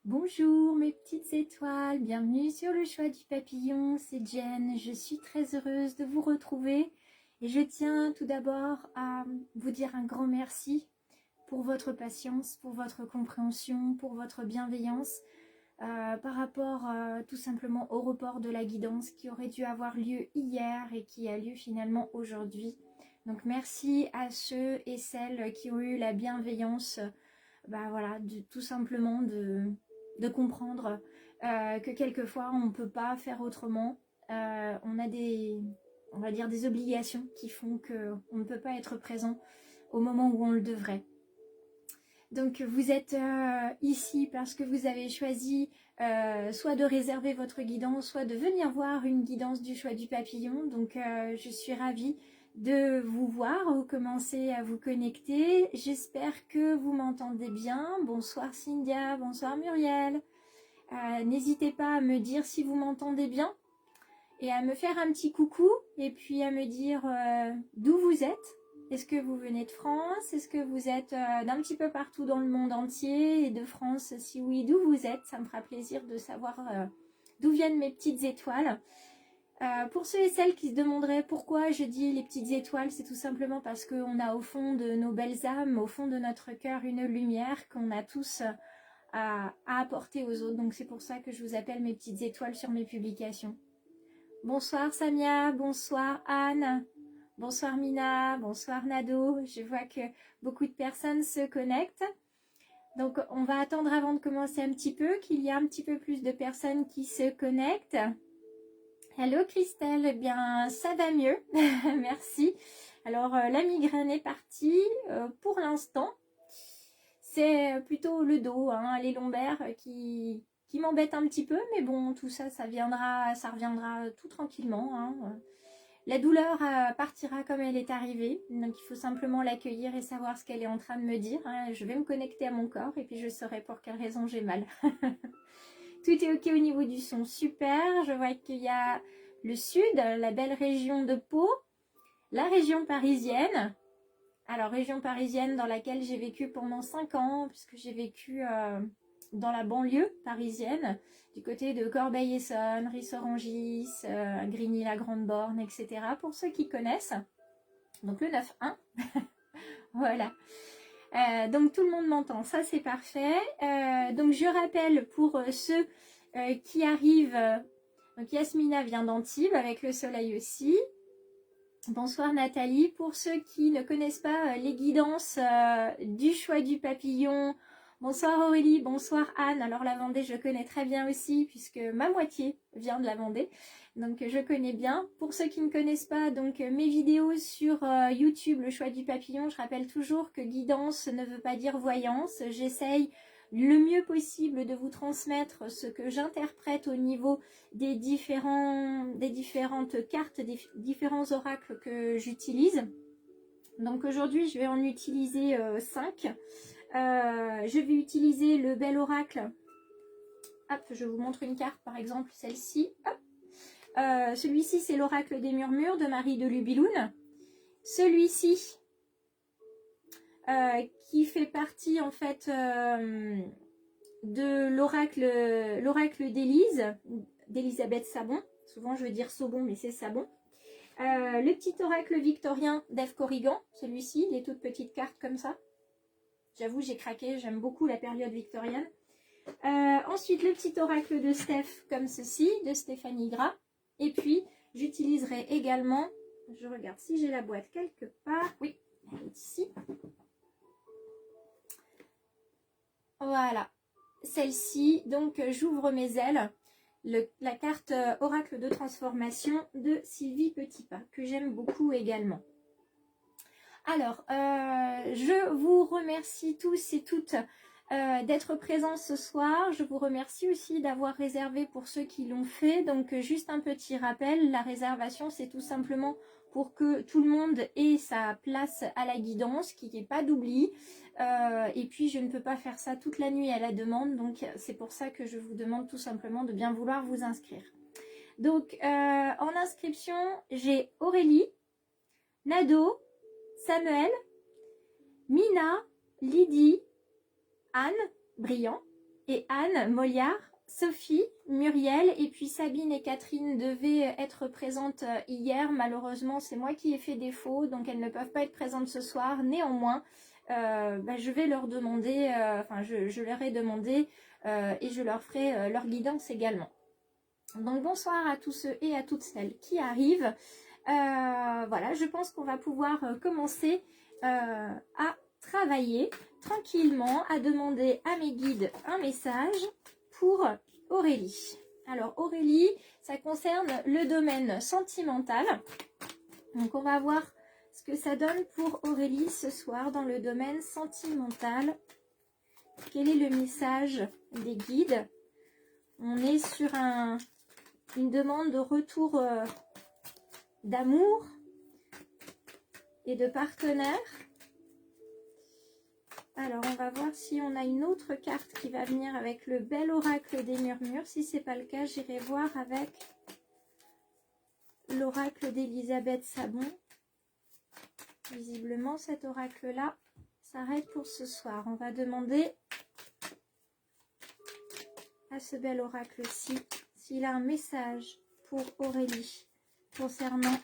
Bonjour mes petites étoiles, bienvenue sur le choix du papillon, c'est Jen, je suis très heureuse de vous retrouver et je tiens tout d'abord à vous dire un grand merci pour votre patience, pour votre compréhension, pour votre bienveillance par rapport tout simplement au report de la guidance qui aurait dû avoir lieu hier et qui a lieu finalement aujourd'hui. Donc merci à ceux et celles qui ont eu la bienveillance voilà, tout simplement de comprendre que quelquefois on ne peut pas faire autrement. On a on va dire des obligations qui font qu'on ne peut pas être présent au moment où on le devrait. Donc vous êtes ici parce que vous avez choisi soit de réserver votre guidance, soit de venir voir une guidance du choix du papillon. Donc je suis ravie de vous voir, vous commencez à vous connecter. J'espère que vous m'entendez bien. Bonsoir Cynthia, bonsoir Muriel. N'hésitez pas à me dire si vous m'entendez bien et à me faire un petit coucou et puis à me dire d'où vous êtes. Est-ce que vous venez de France? Est-ce que vous êtes d'un petit peu partout dans le monde entier? Et de France, si oui, d'où vous êtes? Ça me fera plaisir de savoir d'où viennent mes petites étoiles. Pour ceux et celles qui se demanderaient pourquoi je dis les petites étoiles, c'est tout simplement parce qu'on a au fond de nos belles âmes, au fond de notre cœur, une lumière qu'on a tous à apporter aux autres. Donc c'est pour ça que je vous appelle mes petites étoiles sur mes publications. Bonsoir Samia, bonsoir Anne, bonsoir Mina, bonsoir Nado. Je vois que beaucoup de personnes se connectent. Donc on va attendre avant de commencer un petit peu, qu'il y ait un petit peu plus de personnes qui se connectent. Hello Christelle, eh bien ça va mieux, merci. Alors la migraine est partie pour l'instant. C'est plutôt le dos, hein, les lombaires qui m'embêtent un petit peu, mais bon, tout ça, ça reviendra tout tranquillement. Hein. La douleur partira comme elle est arrivée, donc il faut simplement l'accueillir et savoir ce qu'elle est en train de me dire. Hein. Je vais me connecter à mon corps et puis je saurai pour quelle raison j'ai mal. Tout est ok au niveau du son, super. Je vois qu'il y a le sud, la belle région de Pau, la région parisienne. Alors, région parisienne dans laquelle j'ai vécu pendant 5 ans, puisque j'ai vécu dans la banlieue parisienne, du côté de Corbeil-Essonnes, Ris-Orangis, Grigny-la-Grande-Borne, etc. Pour ceux qui connaissent. Donc, le 9-1. Voilà. Donc, tout le monde m'entend. Ça, c'est parfait. Donc, je rappelle pour ceux qui arrivent... donc, Yasmina vient d'Antibes, avec le soleil aussi. Bonsoir Nathalie. Pour ceux qui ne connaissent pas les guidances du choix du papillon, bonsoir Aurélie, bonsoir Anne. Alors la Vendée, je connais très bien aussi puisque ma moitié vient de la Vendée. Donc je connais bien. Pour ceux qui ne connaissent pas donc mes vidéos sur YouTube, le choix du papillon, je rappelle toujours que guidance ne veut pas dire voyance. J'essaye le mieux possible de vous transmettre ce que j'interprète au niveau des différentes cartes, des différents oracles que j'utilise. Donc aujourd'hui, je vais en utiliser 5. Je vais utiliser le bel oracle. Hop, je vous montre une carte, par exemple celle-ci. Celui-ci, c'est l'oracle des murmures de Marie de Lubiloun. Celui-ci, qui fait partie en fait de l'oracle d'Elisabeth Sabon. Souvent je veux dire Saubon, mais c'est Sabon. Le petit oracle victorien d'Ève Corrigan, celui-ci, les toutes petites cartes comme ça. J'avoue, j'ai craqué, j'aime beaucoup la période victorienne. Ensuite, le petit oracle de Steph comme ceci, de Stéphanie Gras. Et puis, j'utiliserai également, je regarde si j'ai la boîte quelque part. Oui, elle est ici. Voilà, celle-ci, donc j'ouvre mes ailes, la carte oracle de transformation de Sylvie Petitpas, que j'aime beaucoup également. Alors, je vous remercie tous et toutes d'être présents ce soir. Je vous remercie aussi d'avoir réservé pour ceux qui l'ont fait. Donc, juste un petit rappel, la réservation, c'est tout simplement pour que tout le monde ait sa place à la guidance, qu'il n'y ait pas d'oubli. Et puis, je ne peux pas faire ça toute la nuit à la demande. Donc, c'est pour ça que je vous demande tout simplement de bien vouloir vous inscrire. Donc, en inscription, j'ai Aurélie, Nado, Samuel, Mina, Lydie, Anne, Briand, et Anne Moliard, Sophie, Muriel et puis Sabine et Catherine devaient être présentes hier. Malheureusement, c'est moi qui ai fait défaut, donc elles ne peuvent pas être présentes ce soir. Néanmoins, je vais leur demander, je leur ai demandé et je leur ferai leur guidance également. Donc bonsoir à tous ceux et à toutes celles qui arrivent. Voilà, je pense qu'on va pouvoir commencer à travailler tranquillement, à demander à mes guides un message pour Aurélie. Alors Aurélie, ça concerne le domaine sentimental. Donc on va voir ce que ça donne pour Aurélie ce soir dans le domaine sentimental. Quel est le message des guides? On est sur une demande de retour d'amour et de partenaire. Alors, on va voir si on a une autre carte qui va venir avec le bel oracle des murmures. Si ce n'est pas le cas, j'irai voir avec l'oracle d'Elisabeth Sabon. Visiblement, cet oracle-là s'arrête pour ce soir. On va demander à ce bel oracle-ci s'il a un message pour Aurélie concernant,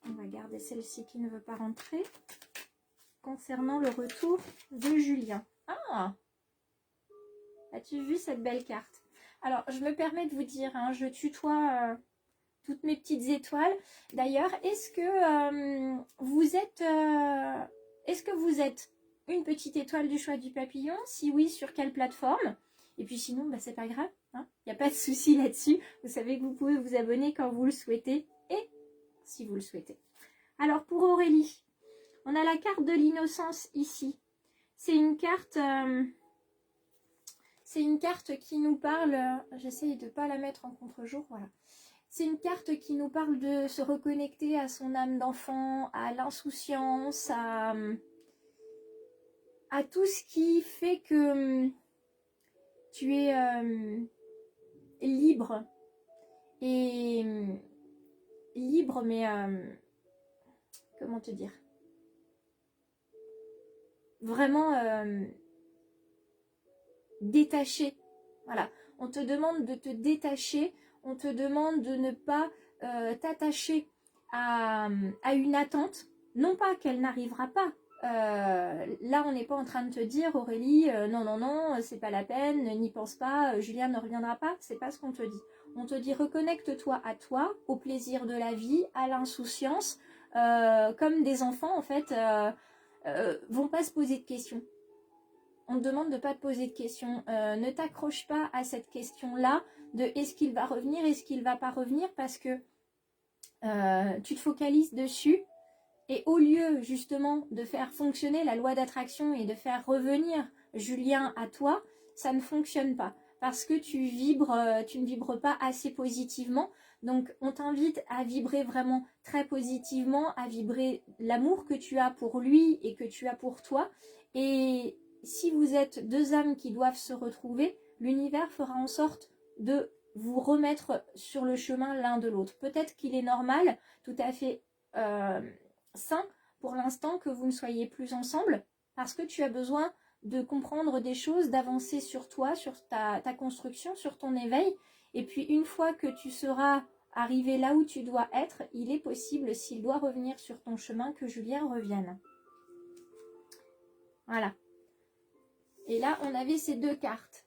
on va garder celle-ci qui ne veut pas rentrer, concernant le retour de Julien. Ah! As-tu vu cette belle carte? Alors, je me permets de vous dire, je tutoie toutes mes petites étoiles. D'ailleurs, est-ce que vous êtes une petite étoile du choix du papillon? Si oui, sur quelle plateforme? Et puis sinon, c'est pas grave, il n'y a pas de souci là-dessus. Vous savez que vous pouvez vous abonner quand vous le souhaitez et si vous le souhaitez. Alors, pour Aurélie, on a la carte de l'innocence ici. C'est une carte qui nous parle, j'essaye de ne pas la mettre en contre-jour, voilà. C'est une carte qui nous parle de se reconnecter à son âme d'enfant, à l'insouciance, à tout ce qui fait que tu es libre. Et libre, mais comment te dire? Vraiment détaché. Voilà. On te demande de te détacher. On te demande de ne pas t'attacher à une attente. Non pas qu'elle n'arrivera pas. Là, on n'est pas en train de te dire, Aurélie, non, c'est pas la peine, n'y pense pas, Julien ne reviendra pas. C'est pas ce qu'on te dit. On te dit, reconnecte-toi à toi, au plaisir de la vie, à l'insouciance. Comme des enfants, en fait, vont pas se poser de questions. On te demande de ne pas te poser de questions. Ne t'accroche pas à cette question-là de est-ce qu'il va revenir, est-ce qu'il va pas revenir, parce que tu te focalises dessus et au lieu justement de faire fonctionner la loi d'attraction et de faire revenir Julien à toi, ça ne fonctionne pas parce que tu ne vibres pas assez positivement. Donc on t'invite à vibrer vraiment très positivement, à vibrer l'amour que tu as pour lui et que tu as pour toi. Et si vous êtes deux âmes qui doivent se retrouver, l'univers fera en sorte de vous remettre sur le chemin l'un de l'autre. Peut-être qu'il est normal, tout à fait sain pour l'instant que vous ne soyez plus ensemble parce que tu as besoin de comprendre des choses, d'avancer sur toi, sur ta construction, sur ton éveil. Et puis une fois que tu seras arrivé là où tu dois être, il est possible, s'il doit revenir sur ton chemin, que Julien revienne. Voilà. Et là, on avait ces deux cartes.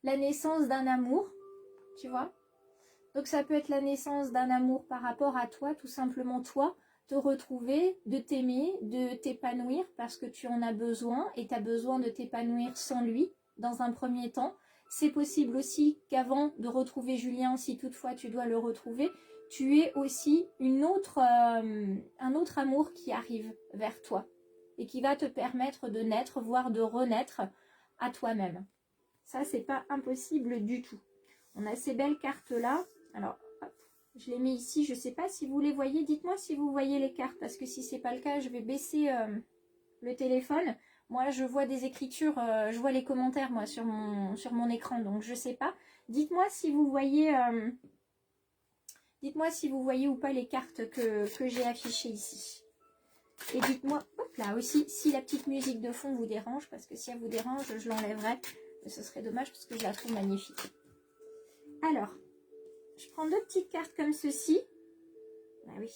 La naissance d'un amour, tu vois. Donc ça peut être la naissance d'un amour par rapport à toi, tout simplement toi, te retrouver, de t'aimer, de t'épanouir parce que tu en as besoin et tu as besoin de t'épanouir sans lui dans un premier temps. C'est possible aussi qu'avant de retrouver Julien, si toutefois tu dois le retrouver, tu aies aussi un autre amour qui arrive vers toi et qui va te permettre de naître, voire de renaître à toi-même. Ça, c'est pas impossible du tout. On a ces belles cartes-là. Alors, hop, je les mets ici. Je ne sais pas si vous les voyez. Dites-moi si vous voyez les cartes, parce que si ce n'est pas le cas, je vais baisser le téléphone. Moi, je vois des écritures, je vois les commentaires, moi, sur mon écran, donc je ne sais pas. Dites-moi si vous voyez... dites-moi si vous voyez ou pas les cartes que j'ai affichées ici. Et dites-moi, hop là aussi, si la petite musique de fond vous dérange, parce que si elle vous dérange, je l'enlèverai. Mais ce serait dommage parce que je la trouve magnifique. Alors, je prends 2 petites cartes comme ceci. Ah oui.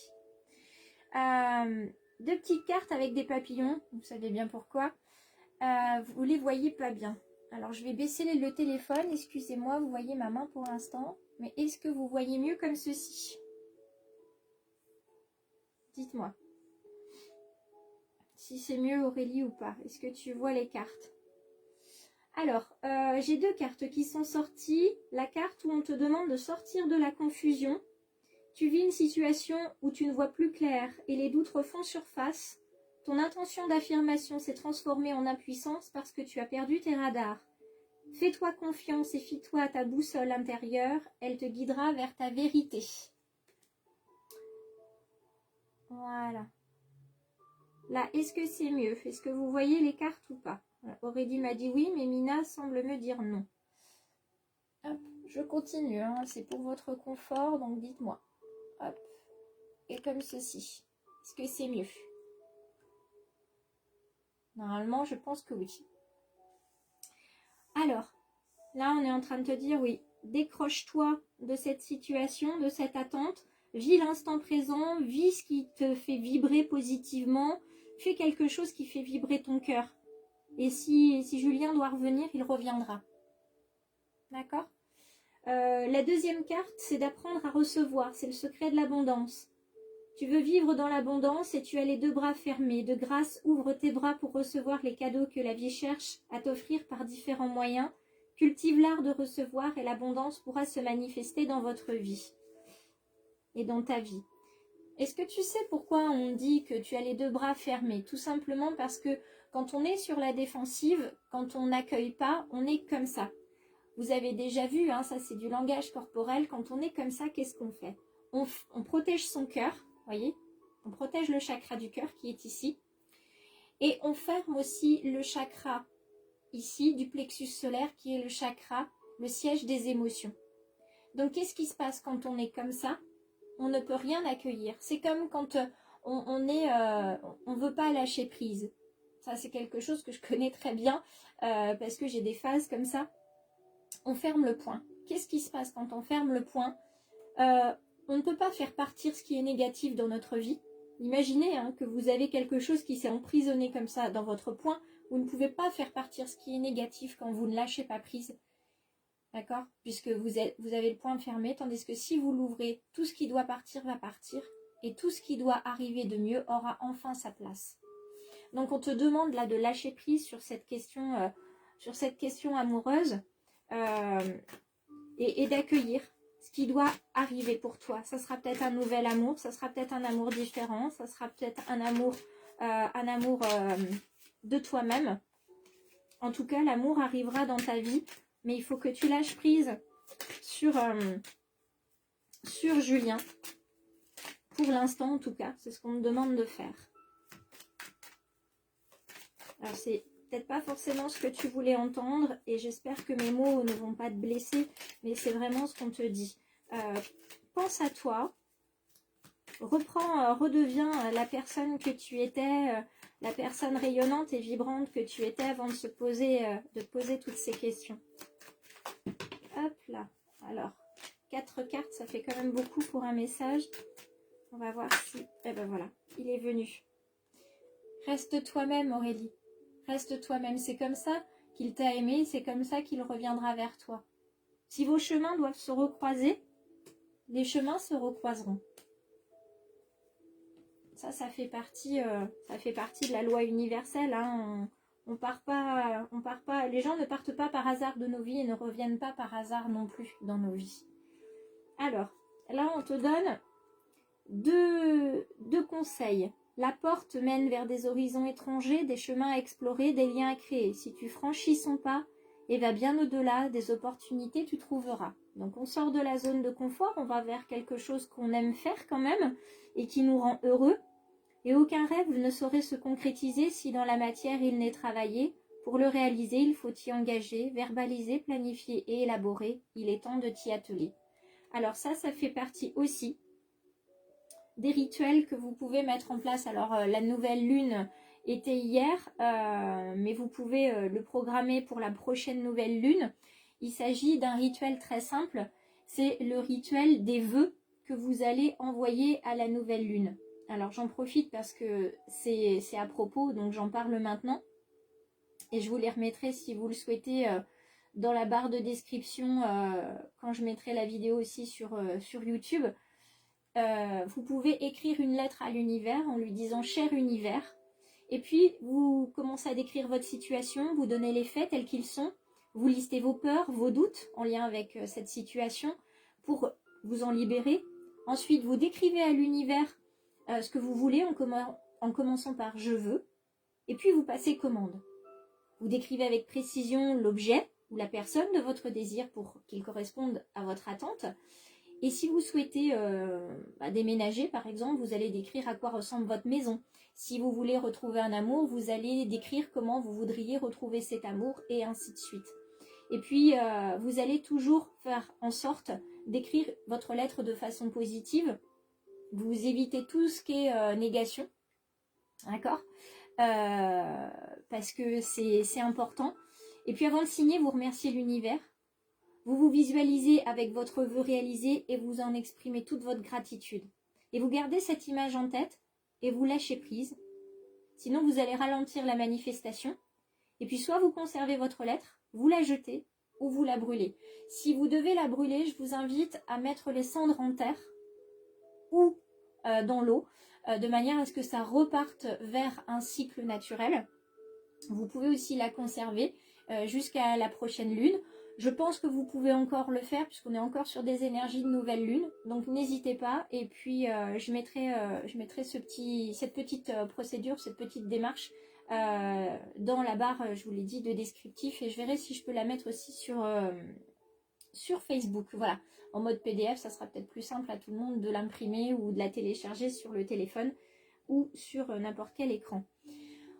2 petites cartes avec des papillons. Vous savez bien pourquoi. Vous les voyez pas bien. Alors, je vais baisser le téléphone. Excusez-moi, vous voyez ma main pour l'instant. Mais est-ce que vous voyez mieux comme ceci? Dites-moi. Si c'est mieux, Aurélie, ou pas. Est-ce que tu vois les cartes? Alors, j'ai 2 cartes qui sont sorties. La carte où on te demande de sortir de la confusion. Tu vis une situation où tu ne vois plus clair et les doutes refont surface. Ton intention d'affirmation s'est transformée en impuissance parce que tu as perdu tes radars. Fais-toi confiance et fie-toi à ta boussole intérieure. Elle te guidera vers ta vérité. Voilà. Là, est-ce que c'est mieux? Est-ce que vous voyez les cartes ou pas? Aurélie m'a dit oui, mais Mina semble me dire non. Hop, je continue, hein. C'est pour votre confort, donc dites-moi. Hop. Et comme ceci. Est-ce que c'est mieux? Normalement, je pense que oui. Alors, là, on est en train de te dire oui. Décroche-toi de cette situation, de cette attente. Vis l'instant présent, vis ce qui te fait vibrer positivement. Fais quelque chose qui fait vibrer ton cœur. Et si Julien doit revenir, il reviendra. D'accord? La deuxième carte, c'est d'apprendre à recevoir. C'est le secret de l'abondance. Tu veux vivre dans l'abondance et tu as les 2 bras fermés. De grâce, ouvre tes bras pour recevoir les cadeaux que la vie cherche à t'offrir par différents moyens. Cultive l'art de recevoir et l'abondance pourra se manifester dans votre vie et dans ta vie. Est-ce que tu sais pourquoi on dit que tu as les 2 bras fermés? Tout simplement parce que quand on est sur la défensive, quand on n'accueille pas, on est comme ça. Vous avez déjà vu, hein, ça c'est du langage corporel. Quand on est comme ça, qu'est-ce qu'on fait? On protège son cœur, voyez? On protège le chakra du cœur qui est ici. Et on ferme aussi le chakra ici du plexus solaire qui est le chakra, le siège des émotions. Donc qu'est-ce qui se passe quand on est comme ça? On ne peut rien accueillir. C'est comme quand on veut pas lâcher prise. Ça c'est quelque chose que je connais très bien parce que j'ai des phases comme ça. On ferme le point. Qu'est-ce qui se passe quand on ferme le point? On ne peut pas faire partir ce qui est négatif dans notre vie. Imaginez que vous avez quelque chose qui s'est emprisonné comme ça dans votre poing. Vous ne pouvez pas faire partir ce qui est négatif quand vous ne lâchez pas prise. D'accord? Puisque vous avez le poing fermé. Tandis que si vous l'ouvrez, tout ce qui doit partir va partir. Et tout ce qui doit arriver de mieux aura enfin sa place. Donc on te demande là de lâcher prise sur cette question amoureuse. Et d'accueillir ce qui doit arriver pour toi. Ça sera peut-être un nouvel amour, ça sera peut-être un amour différent, ça sera peut-être un amour de toi-même. En tout cas, l'amour arrivera dans ta vie, mais il faut que tu lâches prise sur Julien. Pour l'instant, en tout cas, c'est ce qu'on me demande de faire. Alors, c'est peut-être pas forcément ce que tu voulais entendre et j'espère que mes mots ne vont pas te blesser, mais c'est vraiment ce qu'on te dit. Pense à toi, redeviens la personne que tu étais, la personne rayonnante et vibrante que tu étais avant de poser toutes ces questions. Hop là. Alors, 4 cartes, ça fait quand même beaucoup pour un message. On va voir si... Eh ben voilà, il est venu. Reste toi-même, Aurélie. Reste toi-même. C'est comme ça qu'il t'a aimé, c'est comme ça qu'il reviendra vers toi. Si vos chemins doivent se recroiser, les chemins se recroiseront. Ça fait partie de la loi universelle. Hein. On part pas, les gens ne partent pas par hasard de nos vies et ne reviennent pas par hasard non plus dans nos vies. Alors, là on te donne deux conseils. La porte mène vers des horizons étrangers, des chemins à explorer, des liens à créer. Si tu franchis son pas et vas bien au-delà des opportunités, tu trouveras. Donc on sort de la zone de confort, on va vers quelque chose qu'on aime faire quand même et qui nous rend heureux. Et aucun rêve ne saurait se concrétiser si dans la matière il n'est travaillé. Pour le réaliser, il faut t'y engager, verbaliser, planifier et élaborer. Il est temps de t'y atteler. Alors ça fait partie aussi des rituels que vous pouvez mettre en place. Alors la nouvelle lune était hier, mais vous pouvez le programmer pour la prochaine nouvelle lune. Il s'agit d'un rituel très simple, c'est le rituel des vœux que vous allez envoyer à la nouvelle lune. Alors j'en profite parce que c'est à propos, donc j'en parle maintenant. Et je vous les remettrai si vous le souhaitez dans la barre de description quand je mettrai la vidéo aussi sur YouTube. Vous pouvez écrire une lettre à l'univers en lui disant « Cher univers ». Et puis vous commencez à décrire votre situation, vous donnez les faits tels qu'ils sont, vous listez vos peurs, vos doutes en lien avec cette situation pour vous en libérer. Ensuite, vous décrivez à l'univers ce que vous voulez en commençant par « Je veux ». Et puis vous passez commande. Vous décrivez avec précision l'objet ou la personne de votre désir pour qu'il corresponde à votre attente. Et si vous souhaitez déménager, par exemple, vous allez décrire à quoi ressemble votre maison. Si vous voulez retrouver un amour, vous allez décrire comment vous voudriez retrouver cet amour et ainsi de suite. Et puis, vous allez toujours faire en sorte d'écrire votre lettre de façon positive. Vous évitez tout ce qui est négation. D'accord ? Parce que c'est important. Et puis avant de signer, vous remerciez l'univers. Vous vous visualisez avec votre vœu réalisé et vous en exprimez toute votre gratitude. Et vous gardez cette image en tête et vous lâchez prise. Sinon, vous allez ralentir la manifestation. Et puis soit vous conservez votre lettre, vous la jetez ou vous la brûlez. Si vous devez la brûler, je vous invite à mettre les cendres en terre ou dans l'eau, de manière à ce que ça reparte vers un cycle naturel. Vous pouvez aussi la conserver jusqu'à la prochaine lune. Je pense que vous pouvez encore le faire puisqu'on est encore sur des énergies de nouvelle lune. Donc n'hésitez pas. Et puis je mettrai cette petite procédure, cette petite démarche dans la barre, je vous l'ai dit, de descriptif. Et je verrai si je peux la mettre aussi sur Facebook. Voilà, en mode PDF, ça sera peut-être plus simple à tout le monde de l'imprimer ou de la télécharger sur le téléphone ou sur n'importe quel écran.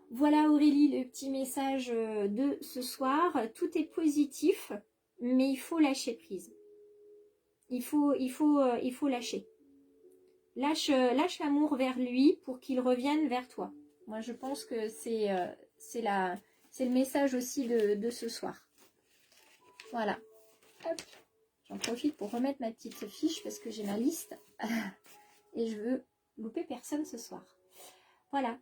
Voilà Aurélie, le petit message de ce soir. Tout est positif, mais il faut lâcher prise. Il faut lâcher. Lâche l'amour vers lui pour qu'il revienne vers toi. Moi, je pense que c'est le message aussi de ce soir. Voilà. Hop. J'en profite pour remettre ma petite fiche parce que j'ai ma liste et je veux louper personne ce soir. Voilà.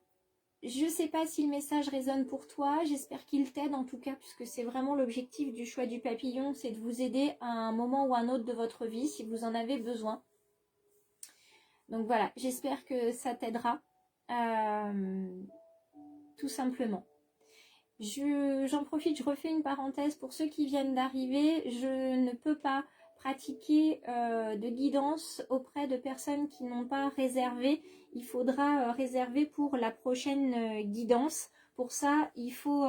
Je ne sais pas si le message résonne pour toi, j'espère qu'il t'aide en tout cas, puisque c'est vraiment l'objectif du choix du papillon, c'est de vous aider à un moment ou un autre de votre vie si vous en avez besoin. Donc voilà, j'espère que ça t'aidera, tout simplement. J'en profite, je refais une parenthèse pour ceux qui viennent d'arriver, je ne peux pas pratiquer de guidance auprès de personnes qui n'ont pas réservé. Il faudra réserver pour la prochaine guidance. Pour ça, il faut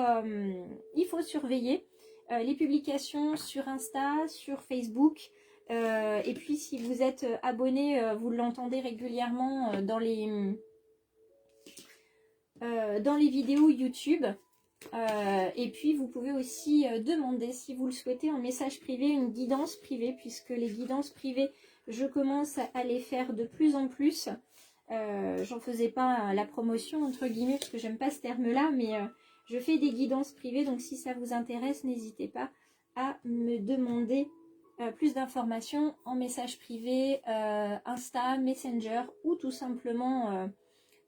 surveiller les publications sur Insta, sur Facebook. Et puis, si vous êtes abonné, vous l'entendez régulièrement dans les vidéos YouTube. Et puis vous pouvez aussi demander, si vous le souhaitez, en message privé, une guidance privée, puisque les guidances privées, je commence à les faire de plus en plus. J'en faisais pas la promotion entre guillemets, parce que j'aime pas ce terme-là, mais je fais des guidances privées, donc si ça vous intéresse, n'hésitez pas à me demander plus d'informations en message privé, Insta, Messenger, ou tout simplement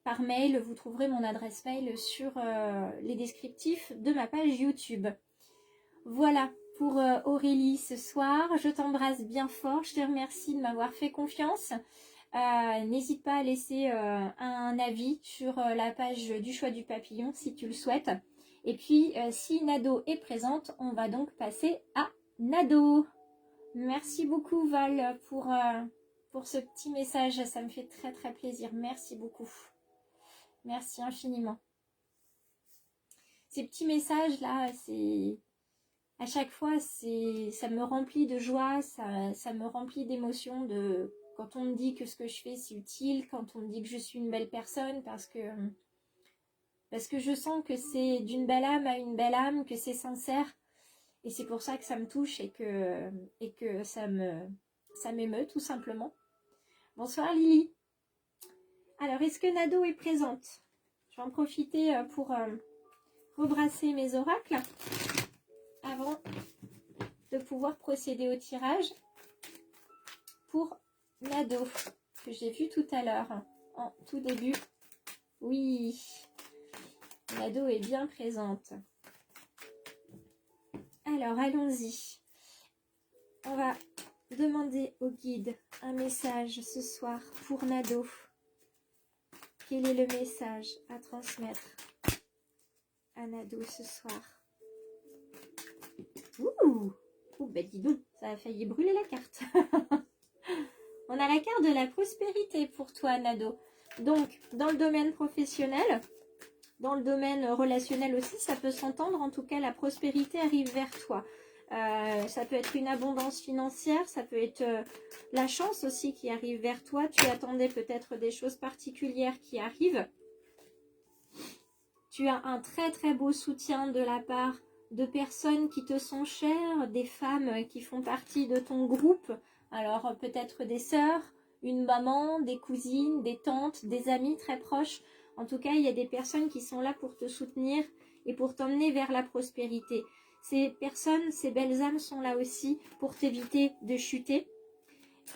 par mail. Vous trouverez mon adresse mail sur les descriptifs de ma page YouTube. Voilà pour Aurélie ce soir. Je t'embrasse bien fort. Je te remercie de m'avoir fait confiance. N'hésite pas à laisser un avis sur la page du choix du papillon si tu le souhaites. Et puis si Nado est présente, on va donc passer à Nado. Merci beaucoup Val pour ce petit message. Ça me fait très très plaisir. Merci beaucoup. Merci infiniment. Ces petits messages là, à chaque fois, ça me remplit de joie, ça me remplit d'émotion quand on me dit que ce que je fais c'est utile, quand on me dit que je suis une belle personne, parce que je sens que c'est d'une belle âme à une belle âme, que c'est sincère, et c'est pour ça que ça me touche et que ça m'émeut tout simplement. Bonsoir Lily. Alors, est-ce que Nado est présente? vais en profiter pour rebrasser mes oracles avant de pouvoir procéder au tirage pour Nado, que j'ai vu tout à l'heure, en tout début. Oui, Nado est bien présente. Alors, allons-y. On va demander au guide un message ce soir pour Nado. Quel est le message à transmettre à Nado ce soir? Ouh, bah dis donc, ça a failli brûler la carte. On a la carte de la prospérité pour toi, Nado. Donc, dans le domaine professionnel, dans le domaine relationnel aussi, ça peut s'entendre. En tout cas, la prospérité arrive vers toi. Ça peut être une abondance financière, ça peut être la chance aussi qui arrive vers toi. Tu attendais peut-être des choses particulières qui arrivent. Tu as un très très beau soutien de la part de personnes qui te sont chères, des femmes qui font partie de ton groupe. Alors peut-être des sœurs, une maman, des cousines, des tantes, des amis très proches. En tout cas, il y a des personnes qui sont là pour te soutenir et pour t'emmener vers la prospérité. Ces personnes, ces belles âmes sont là aussi pour t'éviter de chuter.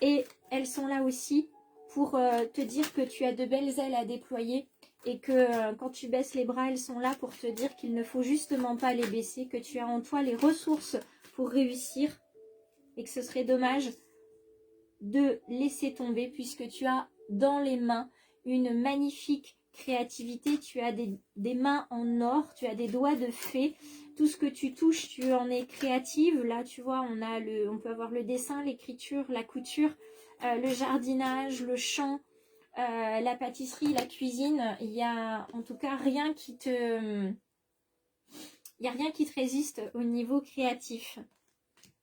Et elles sont là aussi pour te dire que tu as de belles ailes à déployer et que quand tu baisses les bras, elles sont là pour te dire qu'il ne faut justement pas les baisser, que tu as en toi les ressources pour réussir et que ce serait dommage de laisser tomber puisque tu as dans les mains une magnifique créativité, tu as des mains en or, tu as des doigts de fée, tout ce que tu touches, tu en es créative. Là, tu vois, on peut avoir le dessin, l'écriture, la couture, le jardinage, le chant, la pâtisserie, la cuisine. Il y a en tout cas rien qui te résiste au niveau créatif.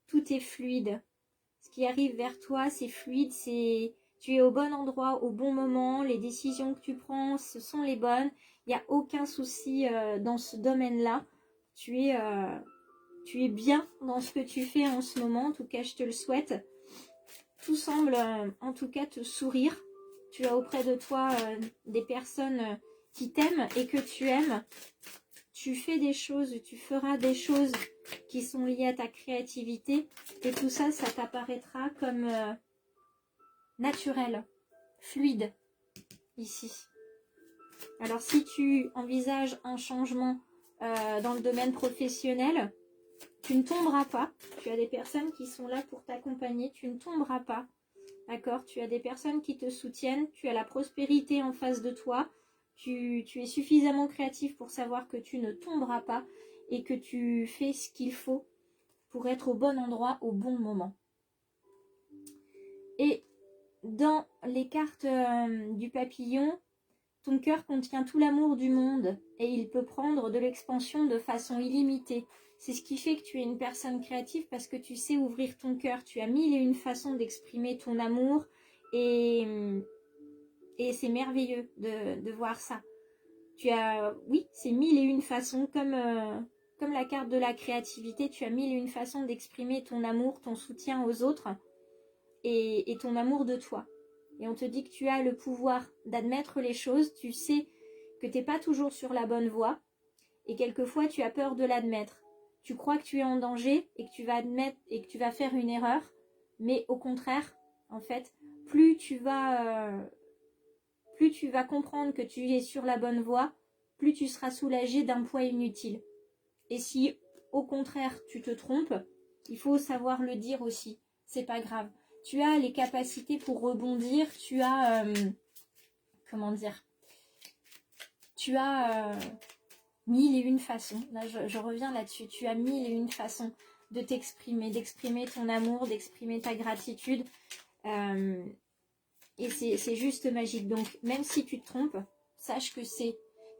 Tout est fluide. Ce qui arrive vers toi, c'est fluide, tu es au bon endroit, au bon moment, les décisions que tu prends, ce sont les bonnes. Il n'y a aucun souci dans ce domaine-là. Tu es bien dans ce que tu fais en ce moment, en tout cas je te le souhaite. Tout semble en tout cas te sourire. Tu as auprès de toi des personnes qui t'aiment et que tu aimes. Tu fais des choses, tu feras des choses qui sont liées à ta créativité et tout ça, ça t'apparaîtra comme naturel, fluide ici. Alors si tu envisages un changement dans le domaine professionnel, tu ne tomberas pas. Tu as des personnes qui sont là pour t'accompagner, tu ne tomberas pas. D'accord? Tu as des personnes qui te soutiennent, tu as la prospérité en face de toi. Tu es suffisamment créatif pour savoir que tu ne tomberas pas et que tu fais ce qu'il faut pour être au bon endroit au bon moment. Et dans les cartes du papillon, ton cœur contient tout l'amour du monde et il peut prendre de l'expansion de façon illimitée. C'est ce qui fait que tu es une personne créative parce que tu sais ouvrir ton cœur. Tu as mille et une façons d'exprimer ton amour et c'est merveilleux de voir ça. Oui, c'est mille et une façons, comme la carte de la créativité, tu as mille et une façons d'exprimer ton amour, ton soutien aux autres et ton amour de toi. Et on te dit que tu as le pouvoir d'admettre les choses, tu sais que tu n'es pas toujours sur la bonne voie et quelquefois tu as peur de l'admettre. Tu crois que tu es en danger et que tu vas admettre et que tu vas faire une erreur, mais au contraire, en fait, plus tu vas comprendre que tu es sur la bonne voie, plus tu seras soulagé d'un poids inutile. Et si, au contraire, tu te trompes, il faut savoir le dire aussi. C'est pas grave. Tu as les capacités pour rebondir. Tu as... Tu as mille et une façons. Là, je reviens là-dessus. Tu as mille et une façons de t'exprimer, d'exprimer ton amour, d'exprimer ta gratitude. Et c'est juste magique. Donc, même si tu te trompes, sache que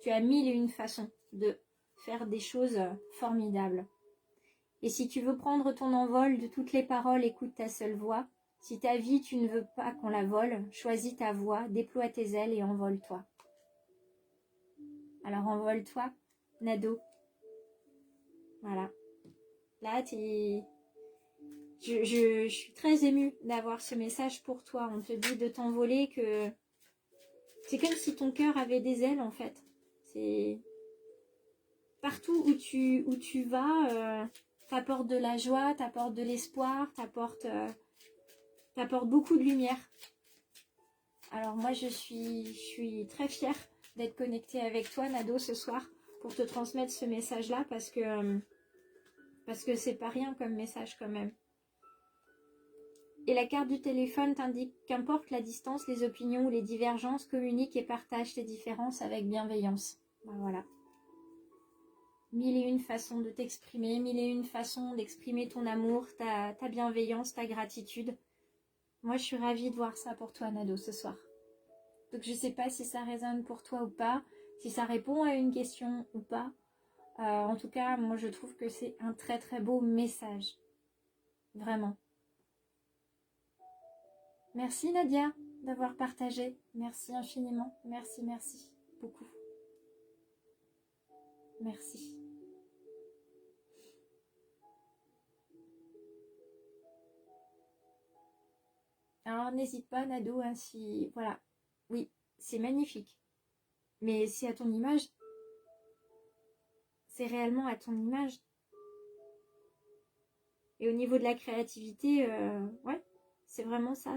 tu as mille et une façons de faire des choses formidables. Et si tu veux prendre ton envol de toutes les paroles, écoute ta seule voix. Si ta vie, tu ne veux pas qu'on la vole, choisis ta voix, déploie tes ailes et envole-toi. Alors envole-toi, Nado. Voilà. Là, je suis très émue d'avoir ce message pour toi. On te dit de t'envoler, que c'est comme si ton cœur avait des ailes en fait. C'est partout où tu vas, t'apportes de la joie, t'apportes de l'espoir, t'apportes beaucoup de lumière. Alors moi je suis très fière d'être connectée avec toi Nado ce soir pour te transmettre ce message là parce que c'est pas rien comme message quand même. Et la carte du téléphone t'indique qu'importe la distance, les opinions ou les divergences, communique et partage tes différences avec bienveillance. Ben voilà. 1001 façons de t'exprimer, 1001 façons d'exprimer ton amour, ta bienveillance, ta gratitude. Moi, je suis ravie de voir ça pour toi, Nado, ce soir. Donc, je ne sais pas si ça résonne pour toi ou pas, si ça répond à une question ou pas. En tout cas, moi, je trouve que c'est un très, très beau message. Vraiment. Merci, Nadia, d'avoir partagé. Merci infiniment. Merci, merci. Beaucoup. Merci. Alors, n'hésite pas, Nado, hein, si... Voilà. Oui, c'est magnifique. Mais c'est à ton image. C'est réellement à ton image. Et au niveau de la créativité, ouais, c'est vraiment ça.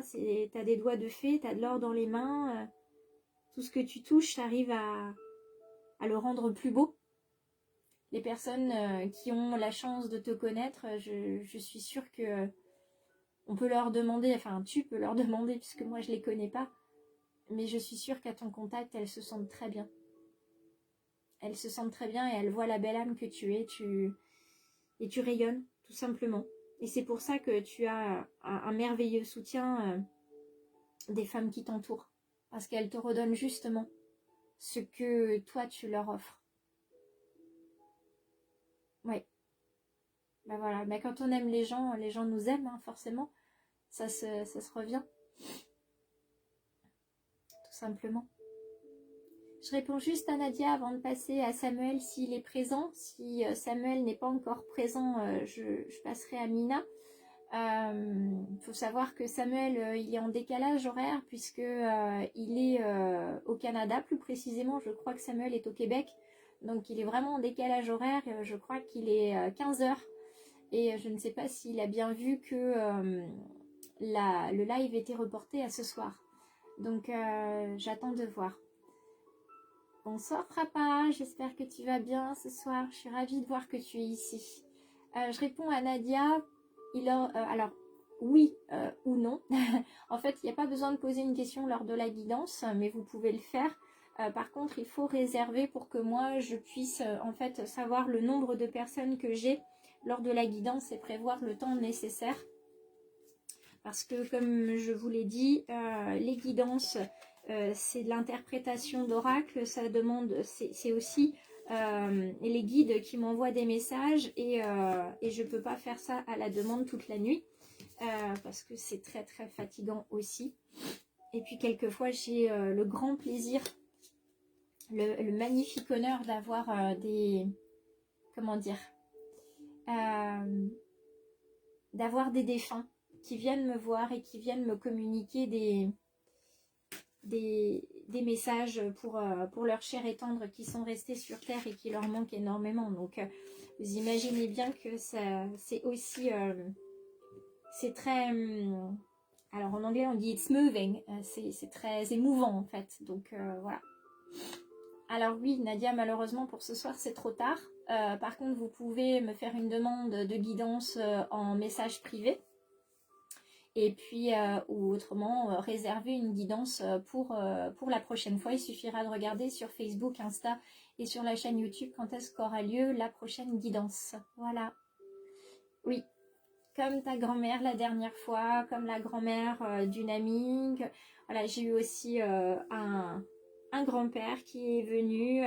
T'as des doigts de fée, t'as de l'or dans les mains. Tout ce que tu touches, t'arrives à le rendre plus beau. Les personnes qui ont la chance de te connaître, je suis sûre que on peut leur demander, enfin tu peux leur demander, puisque moi je les connais pas, mais je suis sûre qu'à ton contact, elles se sentent très bien. Elles se sentent très bien et elles voient la belle âme que tu es, et tu rayonnes, tout simplement. Et c'est pour ça que tu as un merveilleux soutien des femmes qui t'entourent. Parce qu'elles te redonnent justement ce que toi tu leur offres. Oui. Ben voilà, ben quand on aime les gens nous aiment, hein, forcément. Ça se revient. Tout simplement. Je réponds juste à Nadia avant de passer à Samuel s'il est présent. Si Samuel n'est pas encore présent, je passerai à Mina. Faut savoir que Samuel, il est en décalage horaire puisque il est au Canada, plus précisément. Je crois que Samuel est au Québec. Donc il est vraiment en décalage horaire. Je crois qu'il est 15h. Et je ne sais pas s'il a bien vu que le live était reporté à ce soir. Donc j'attends de voir. Bonsoir Frappa, j'espère que tu vas bien ce soir. Je suis ravie de voir que tu es ici. Je réponds à Nadia. Alors, oui ou non. En fait, il n'y a pas besoin de poser une question lors de la guidance, mais vous pouvez le faire. Par contre, il faut réserver pour que moi, je puisse en fait savoir le nombre de personnes que j'ai lors de la guidance et prévoir le temps nécessaire. Parce que, comme je vous l'ai dit, les guidances, c'est de l'interprétation d'oracle. Ça demande, c'est aussi les guides qui m'envoient des messages et je ne peux pas faire ça à la demande toute la nuit parce que c'est très très fatigant aussi. Et puis quelquefois j'ai le grand plaisir, le magnifique honneur d'avoir d'avoir des défunts qui viennent me voir et qui viennent me communiquer des messages pour leurs chers et tendres qui sont restés sur Terre et qui leur manquent énormément. Donc vous imaginez bien que c'est aussi c'est très alors en anglais on dit it's moving, c'est très émouvant en fait. Donc voilà. Alors oui Nadia, malheureusement pour ce soir c'est trop tard. Par contre vous pouvez me faire une demande de guidance en message privé. Et puis, ou autrement, réserver une guidance pour la prochaine fois. Il suffira de regarder sur Facebook, Insta et sur la chaîne YouTube quand est-ce qu'aura lieu la prochaine guidance. Voilà. Oui, comme ta grand-mère la dernière fois, comme la grand-mère d'une amie. Voilà, j'ai eu aussi un grand-père qui est venu,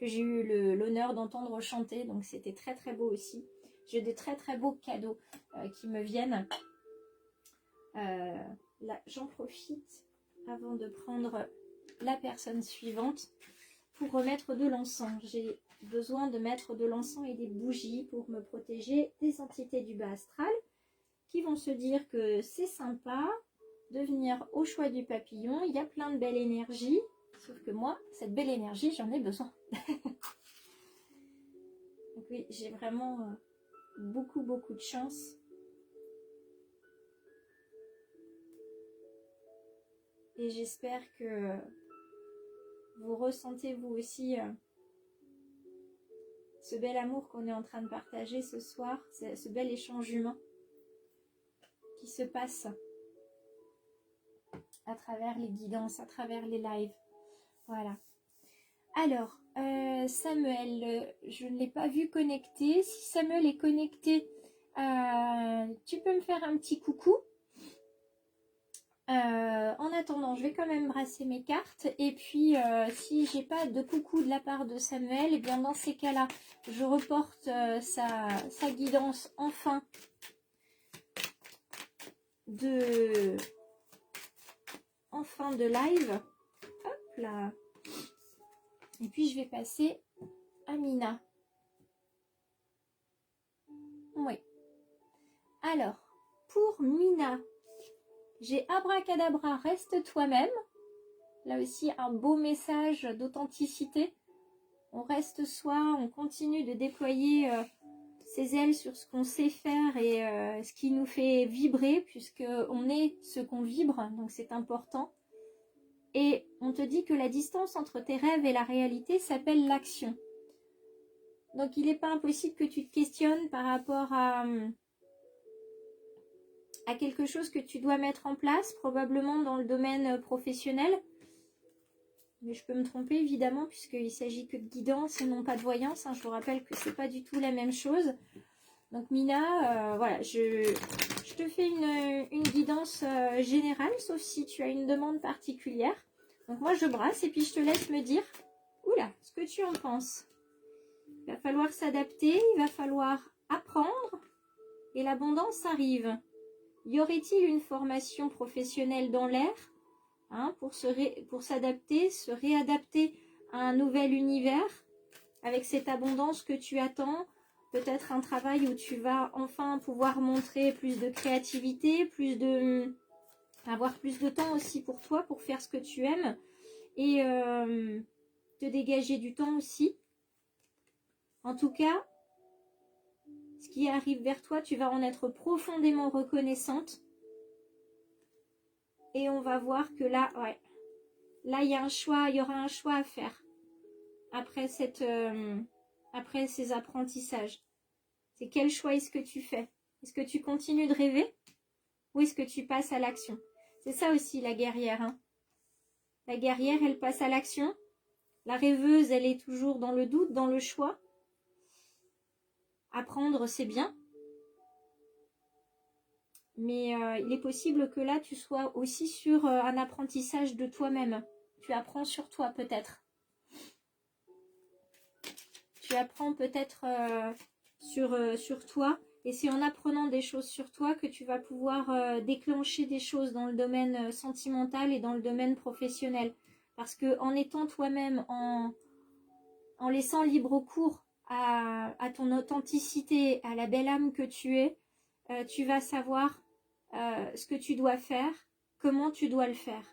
que j'ai eu l'honneur d'entendre chanter. Donc, c'était très, très beau aussi. J'ai de très, très beaux cadeaux qui me viennent. Là, j'en profite avant de prendre la personne suivante pour remettre de l'encens. J'ai besoin de mettre de l'encens et des bougies pour me protéger des entités du bas astral qui vont se dire que c'est sympa de venir au choix du papillon. Il y a plein de belle énergie Sauf que moi, cette belle énergie, j'en ai besoin. Donc oui, j'ai vraiment beaucoup de chance. Et j'espère que vous ressentez vous aussi ce bel amour qu'on est en train de partager ce soir, ce bel échange humain qui se passe à travers les guidances, à travers les lives. Voilà. Alors, Samuel, je ne l'ai pas vu connecté. Si Samuel est connecté, tu peux me faire un petit coucou. En attendant, je vais quand même brasser mes cartes. Et puis, si j'ai pas de coucou de la part de Samuel, et bien dans ces cas-là, je reporte sa guidance en fin de live. Hop là. Et puis, je vais passer à Mina. Oui. Alors, pour Mina, j'ai abracadabra, reste toi-même. Là aussi, un beau message d'authenticité. On reste soi, on continue de déployer ses ailes sur ce qu'on sait faire et ce qui nous fait vibrer, puisqu'on est ce qu'on vibre, donc c'est important. Et on te dit que la distance entre tes rêves et la réalité s'appelle l'action. Donc il n'est pas impossible que tu te questionnes par rapport à quelque chose que tu dois mettre en place, probablement dans le domaine professionnel. Mais je peux me tromper évidemment, puisqu'il s'agit que de guidance et non pas de voyance. Je vous rappelle que c'est pas du tout la même chose. Donc Mina, voilà, je te fais une guidance générale, sauf si tu as une demande particulière. Donc moi je brasse et puis je te laisse me dire, oula, ce que tu en penses. Il va falloir s'adapter, il va falloir apprendre et l'abondance arrive. Y aurait-il une formation professionnelle dans l'air pour s'adapter, se réadapter à un nouvel univers avec cette abondance que tu attends? Peut-être un travail où tu vas enfin pouvoir montrer plus de créativité, avoir plus de temps aussi pour toi, pour faire ce que tu aimes et te dégager du temps aussi. En tout cas, ce qui arrive vers toi, tu vas en être profondément reconnaissante. Et on va voir que là, ouais, là il y a un choix, il y aura un choix à faire après ces apprentissages. C'est quel choix est-ce que tu fais? Est-ce que tu continues de rêver ou est-ce que tu passes à l'action? C'est ça aussi la guerrière. La guerrière, elle passe à l'action. La rêveuse, elle est toujours dans le doute, dans le choix. Apprendre, c'est bien. Mais il est possible que là, tu sois aussi sur un apprentissage de toi-même. Tu apprends sur toi peut-être. Tu apprends peut-être sur toi. Et c'est en apprenant des choses sur toi que tu vas pouvoir déclencher des choses dans le domaine sentimental et dans le domaine professionnel. Parce qu'en étant toi-même, en laissant libre cours à ton authenticité, à la belle âme que tu es, tu vas savoir ce que tu dois faire, comment tu dois le faire.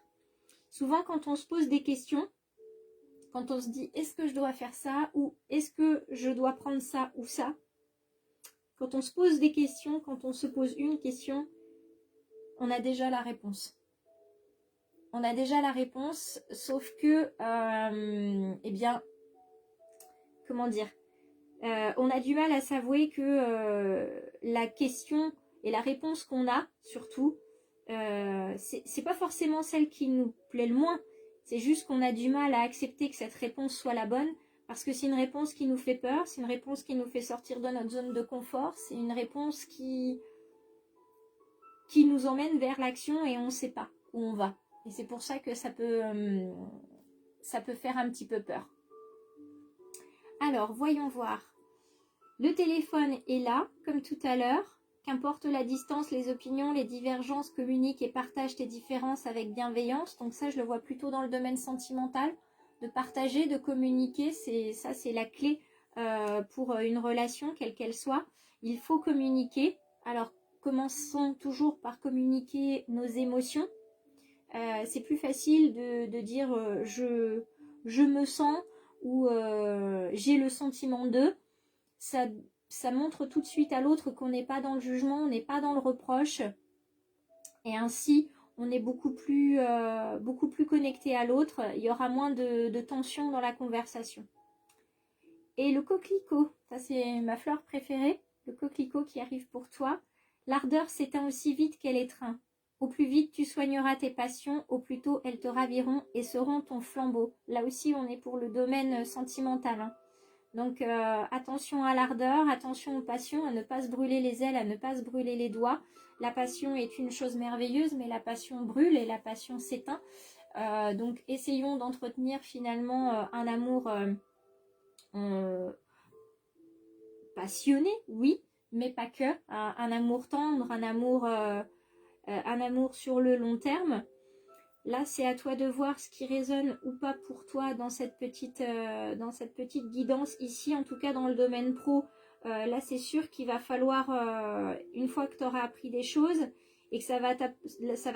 Souvent, quand on se pose des questions, quand on se dit est-ce que je dois faire ça ou est-ce que je dois prendre ça ou ça, quand on se pose des questions, quand on se pose une question, on a déjà la réponse. On a déjà la réponse, sauf que, eh bien, comment dire, on a du mal à s'avouer que la question et la réponse qu'on a, surtout, c'est pas forcément celle qui nous plaît le moins. C'est juste qu'on a du mal à accepter que cette réponse soit la bonne, parce que c'est une réponse qui nous fait peur, c'est une réponse qui nous fait sortir de notre zone de confort, c'est une réponse qui nous emmène vers l'action et on ne sait pas où on va. Et c'est pour ça que ça peut faire un petit peu peur. Alors, voyons voir. Le téléphone est là, comme tout à l'heure. Qu'importe la distance, les opinions, les divergences, communique et partage tes différences avec bienveillance. Donc ça, je le vois plutôt dans le domaine sentimental. De partager, de communiquer, c'est la clé pour une relation, quelle qu'elle soit. Il faut communiquer. Alors, commençons toujours par communiquer nos émotions. c'est plus facile de dire je me sens ou j'ai le sentiment de. Ça montre tout de suite à l'autre qu'on n'est pas dans le jugement, on n'est pas dans le reproche. Et ainsi, on est beaucoup plus connecté à l'autre. Il y aura moins de tension dans la conversation. Et le coquelicot, ça c'est ma fleur préférée, le coquelicot qui arrive pour toi. L'ardeur s'éteint aussi vite qu'elle étreint. Au plus vite tu soigneras tes passions, au plus tôt elles te raviront et seront ton flambeau. Là aussi on est pour le domaine sentimental. Hein. Donc attention à l'ardeur, attention aux passions, à ne pas se brûler les ailes, à ne pas se brûler les doigts. La passion est une chose merveilleuse, mais la passion brûle et la passion s'éteint. Donc essayons d'entretenir finalement un amour passionné, oui, mais pas que. Un amour tendre, un amour sur le long terme. Là, c'est à toi de voir ce qui résonne ou pas pour toi dans cette petite guidance ici, en tout cas dans le domaine pro. Là, c'est sûr qu'il va falloir, une fois que tu auras appris des choses et que ça va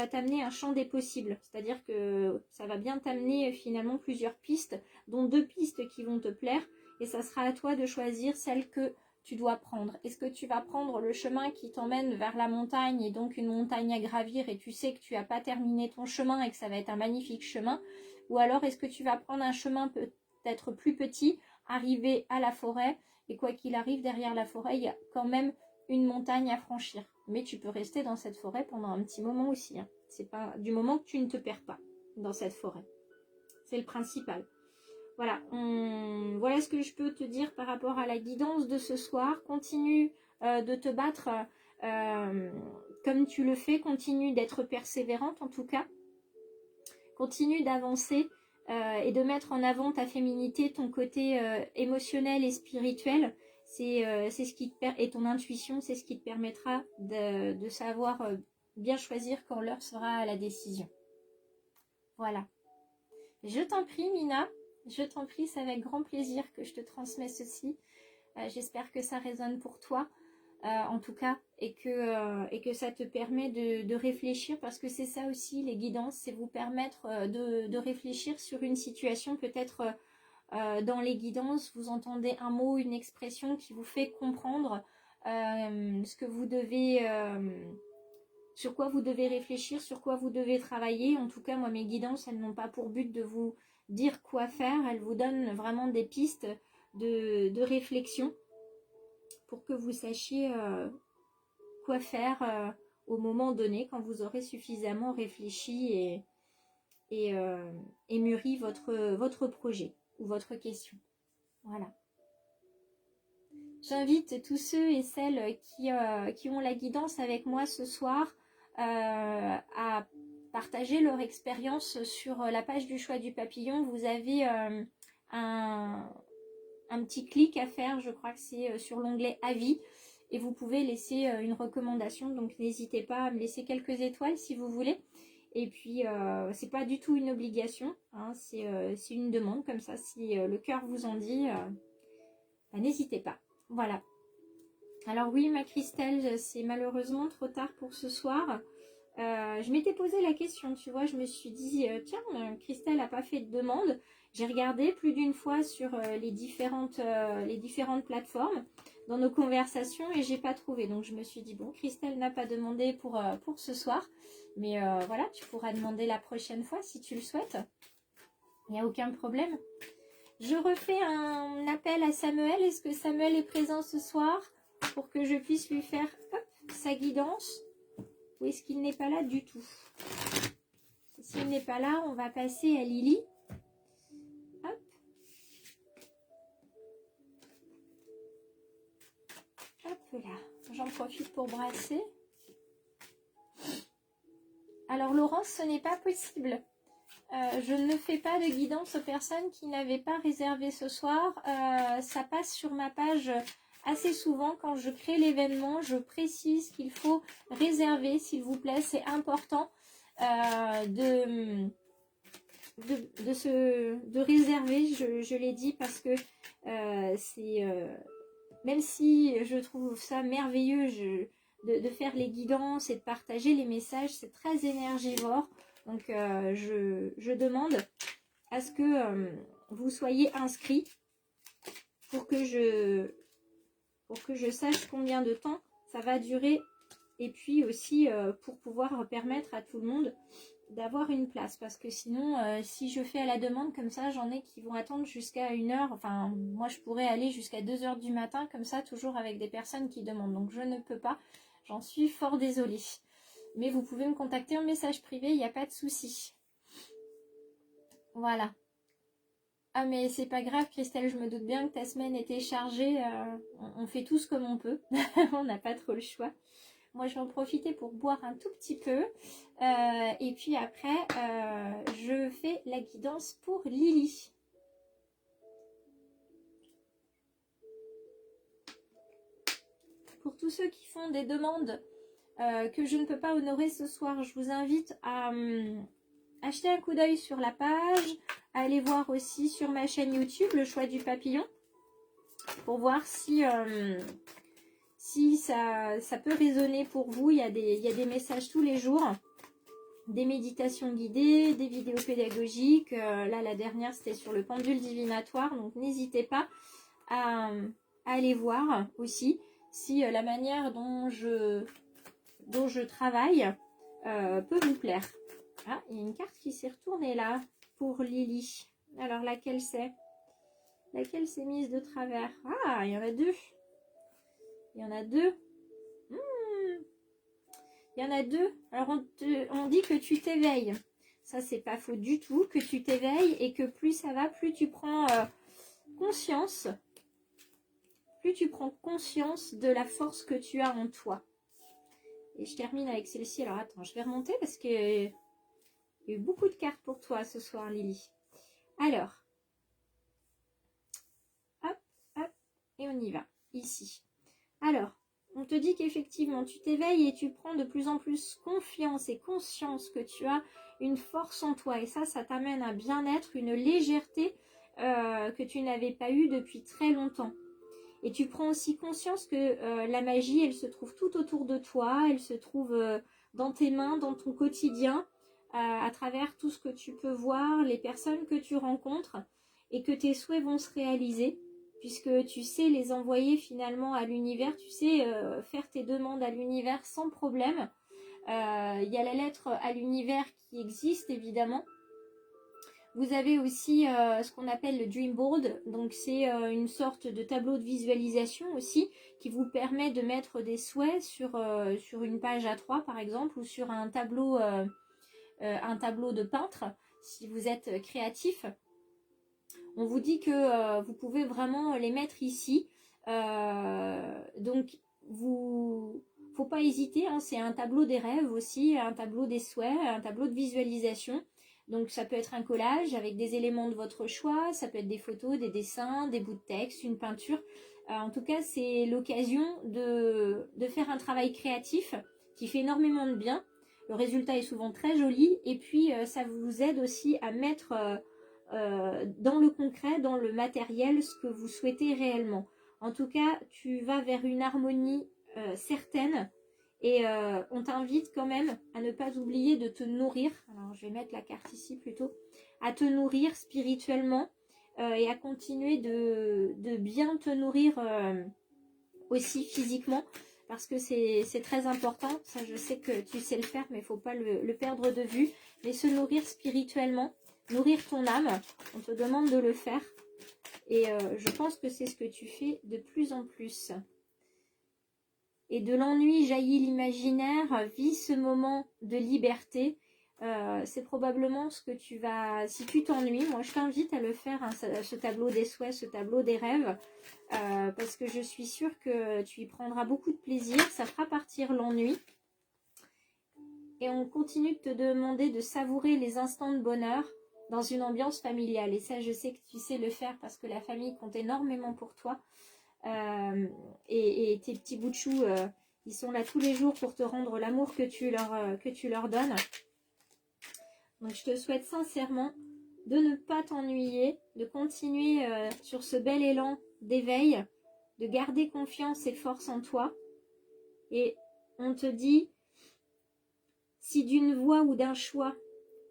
t'amener un champ des possibles. C'est-à-dire que ça va bien t'amener finalement plusieurs pistes, dont 2 pistes qui vont te plaire. Et ça sera à toi de choisir celle que tu dois prendre. Est-ce que tu vas prendre le chemin qui t'emmène vers la montagne et donc une montagne à gravir et tu sais que tu n'as pas terminé ton chemin et que ça va être un magnifique chemin? Ou alors est-ce que tu vas prendre un chemin peut-être plus petit, arriver à la forêt et quoi qu'il arrive derrière la forêt, il y a quand même une montagne à franchir. Mais tu peux rester dans cette forêt pendant un petit moment aussi. Hein. C'est pas du moment que tu ne te perds pas dans cette forêt. C'est le principal. Voilà, voilà ce que je peux te dire par rapport à la guidance de ce soir. Continue de te battre comme tu le fais. Continue d'être persévérante en tout cas. Continue d'avancer et de mettre en avant ta féminité, ton côté émotionnel et spirituel. C'est ce qui et ton intuition, c'est ce qui te permettra de savoir bien choisir quand l'heure sera à la décision. Voilà. Je t'en prie, Mina. Je t'en prie, c'est avec grand plaisir que je te transmets ceci. J'espère que ça résonne pour toi, en tout cas, et que ça te permet de réfléchir, parce que c'est ça aussi, les guidances, c'est vous permettre de réfléchir sur une situation. Peut-être dans les guidances, vous entendez un mot, une expression qui vous fait comprendre ce que vous devez... sur quoi vous devez réfléchir, sur quoi vous devez travailler. En tout cas, moi, mes guidances, elles n'ont pas pour but de vous dire quoi faire. Elles vous donnent vraiment des pistes de réflexion pour que vous sachiez quoi faire au moment donné, quand vous aurez suffisamment réfléchi et mûri votre projet ou votre question. Voilà. J'invite tous ceux et celles qui ont la guidance avec moi ce soir à partager leur expérience sur la page du choix du papillon. Vous avez un petit clic à faire, je crois que c'est sur l'onglet avis, et vous pouvez laisser une recommandation. Donc n'hésitez pas à me laisser quelques étoiles si vous voulez. Et puis c'est pas du tout une obligation, hein, c'est une demande comme ça. Si le cœur vous en dit, bah, n'hésitez pas. Voilà. Alors oui, ma Christelle, c'est malheureusement trop tard pour ce soir. Je m'étais posé la question, tu vois, je me suis dit, tiens, Christelle n'a pas fait de demande. J'ai regardé plus d'une fois sur les différentes plateformes dans nos conversations et j'ai pas trouvé. Donc je me suis dit, bon, Christelle n'a pas demandé pour ce soir. Mais voilà, tu pourras demander la prochaine fois si tu le souhaites. Il n'y a aucun problème. Je refais un appel à Samuel. Est-ce que Samuel est présent ce soir pour que je puisse lui faire sa guidance? Ou est-ce qu'il n'est pas là du tout? S'il n'est pas là, on va passer à Lily. Hop. Hop là. J'en profite pour brasser. Alors Laurence, ce n'est pas possible. Je ne fais pas de guidance aux personnes qui n'avaient pas réservé ce soir. Ça passe sur ma page assez souvent quand je crée l'événement. Je précise qu'il faut réserver, s'il vous plaît. C'est important de réserver, je l'ai dit, parce que même si je trouve ça merveilleux de faire les guidances et de partager les messages, c'est très énergivore. Donc je demande à ce que vous soyez inscrits pour que je sache combien de temps ça va durer. Et puis aussi pour pouvoir permettre à tout le monde d'avoir une place, parce que sinon si je fais à la demande comme ça, j'en ai qui vont attendre jusqu'à 1h, enfin moi je pourrais aller jusqu'à 2h du matin comme ça, toujours avec des personnes qui demandent, donc je ne peux pas, j'en suis fort désolée, mais vous pouvez me contacter en message privé, il n'y a pas de souci. Voilà. Ah mais c'est pas grave Christelle, je me doute bien que ta semaine était chargée, on fait tous comme on peut, on n'a pas trop le choix. Moi, je vais en profiter pour boire un tout petit peu. Et puis après, je fais la guidance pour Lily. Pour tous ceux qui font des demandes que je ne peux pas honorer ce soir, je vous invite à acheter un coup d'œil sur la page, à aller voir aussi sur ma chaîne YouTube, Le Choix du Papillon, pour voir si ça peut résonner pour vous. Il y a des messages tous les jours, des méditations guidées, des vidéos pédagogiques. Là, la dernière, c'était sur le pendule divinatoire. Donc, n'hésitez pas à aller voir aussi si la manière dont je travaille peut vous plaire. Ah, il y a une carte qui s'est retournée là pour Lily. Alors, laquelle c'est? Laquelle s'est mise de travers? Ah, il y en a deux. Il y en a deux. Il y en a deux. Alors, on dit que tu t'éveilles. Ça, c'est pas faux du tout. Que tu t'éveilles et que plus ça va, plus tu prends conscience. Plus tu prends conscience de la force que tu as en toi. Et je termine avec celle-ci. Alors, attends, je vais remonter parce qu'il y a eu beaucoup de cartes pour toi ce soir, Lily. Alors, hop, hop, et on y va. Ici. Alors, on te dit qu'effectivement, tu t'éveilles et tu prends de plus en plus confiance et conscience que tu as une force en toi. Et ça t'amène à bien-être, une légèreté que tu n'avais pas eue depuis très longtemps. Et tu prends aussi conscience que la magie, elle se trouve tout autour de toi, elle se trouve dans tes mains, dans ton quotidien, à travers tout ce que tu peux voir, les personnes que tu rencontres, et que tes souhaits vont se réaliser, puisque tu sais les envoyer finalement à l'univers, tu sais faire tes demandes à l'univers sans problème. Il y a la lettre à l'univers qui existe évidemment. Vous avez aussi ce qu'on appelle le Dream Board, donc c'est une sorte de tableau de visualisation aussi qui vous permet de mettre des souhaits sur une page A3 par exemple, ou sur un tableau de peintre si vous êtes créatif. On vous dit que vous pouvez vraiment les mettre ici, donc faut pas hésiter, hein, c'est un tableau des rêves aussi, un tableau des souhaits, un tableau de visualisation. Donc ça peut être un collage avec des éléments de votre choix, ça peut être des photos, des dessins, des bouts de texte, une peinture. En tout cas, c'est l'occasion de faire un travail créatif qui fait énormément de bien. Le résultat est souvent très joli et puis ça vous aide aussi à mettre dans le concret, dans le matériel, ce que vous souhaitez réellement. En tout cas, tu vas vers une harmonie certaine. Et on t'invite quand même à ne pas oublier de te nourrir. Alors je vais mettre la carte ici plutôt. À te nourrir spirituellement et à continuer de bien te nourrir aussi physiquement. Parce que c'est très important. Ça je sais que tu sais le faire mais il ne faut pas le perdre de vue. Mais se nourrir spirituellement, nourrir ton âme, on te demande de le faire. Et je pense que c'est ce que tu fais de plus en plus. Et de l'ennui jaillit l'imaginaire, vis ce moment de liberté. C'est probablement ce que tu vas... Si tu t'ennuies, moi je t'invite à le faire, hein, ce tableau des souhaits, ce tableau des rêves, parce que je suis sûre que tu y prendras beaucoup de plaisir, ça fera partir l'ennui. Et on continue de te demander de savourer les instants de bonheur dans une ambiance familiale. Et ça, je sais que tu sais le faire parce que la famille compte énormément pour toi. Et tes petits bouts de chou, ils sont là tous les jours pour te rendre l'amour que tu leur donnes. Donc je te souhaite sincèrement de ne pas t'ennuyer, de continuer sur ce bel élan d'éveil, de garder confiance et force en toi. Et on te dit, si d'une voix ou d'un choix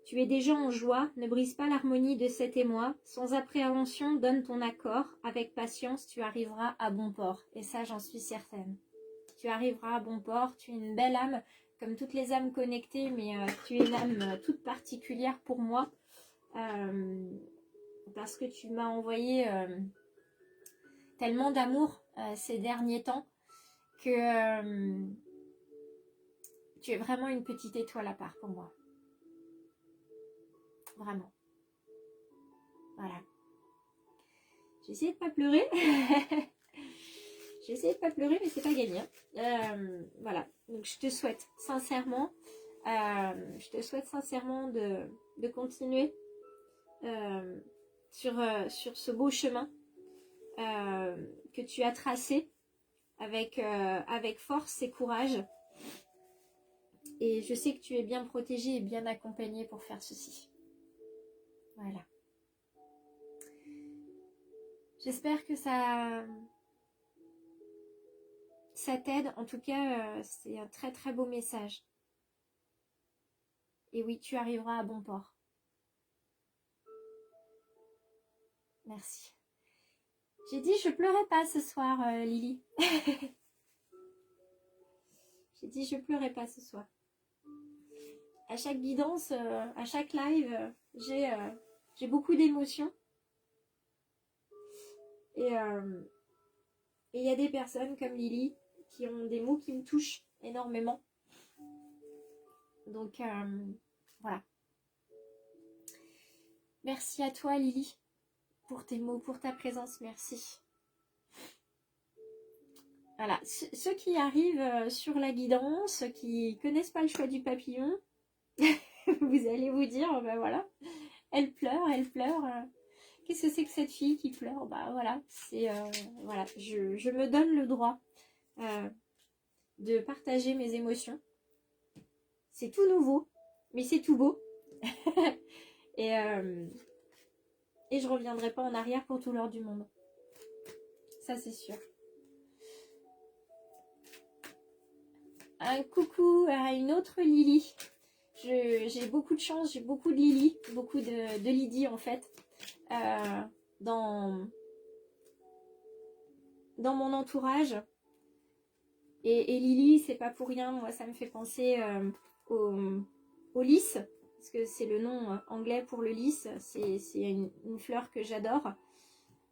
Tu es déjà en joie, ne brise pas l'harmonie de cet émoi. Sans appréhension, donne ton accord. Avec patience, tu arriveras à bon port. Et ça, j'en suis certaine. Tu arriveras à bon port. Tu es une belle âme, comme toutes les âmes connectées, mais tu es une âme toute particulière pour moi. Parce que tu m'as envoyé tellement d'amour ces derniers temps que tu es vraiment une petite étoile à part pour moi. Vraiment. Voilà. J'ai essayé de pas pleurer. J'ai essayé de pas pleurer, mais c'est pas gagné. Voilà. Donc je te souhaite sincèrement, de continuer sur ce beau chemin que tu as tracé avec force et courage. Et je sais que tu es bien protégée et bien accompagnée pour faire ceci. Voilà. J'espère que ça t'aide. En tout cas, c'est un très très beau message. Et oui, tu arriveras à bon port. Merci. J'ai dit je pleurais pas ce soir, Lily. J'ai dit je pleurais pas ce soir. À chaque guidance, à chaque live, j'ai beaucoup d'émotions. Et il y a des personnes comme Lily qui ont des mots qui me touchent énormément. Donc voilà. Merci à toi Lily pour tes mots, pour ta présence, merci. Voilà, ceux qui arrivent sur la guidance, qui connaissent pas le choix du papillon, vous allez vous dire, ben voilà, elle pleure. Qu'est-ce que c'est que cette fille qui pleure? Bah voilà, c'est voilà, je me donne le droit de partager mes émotions. C'est tout nouveau, mais c'est tout beau. et je reviendrai pas en arrière pour tout l'or du monde. Ça c'est sûr. Un coucou à une autre Lily. J'ai beaucoup de chance, j'ai beaucoup de Lily, beaucoup de Lydie en fait. Dans mon entourage. Et Lily, c'est pas pour rien, moi ça me fait penser au lys, parce que c'est le nom anglais pour le lys, c'est une fleur que j'adore.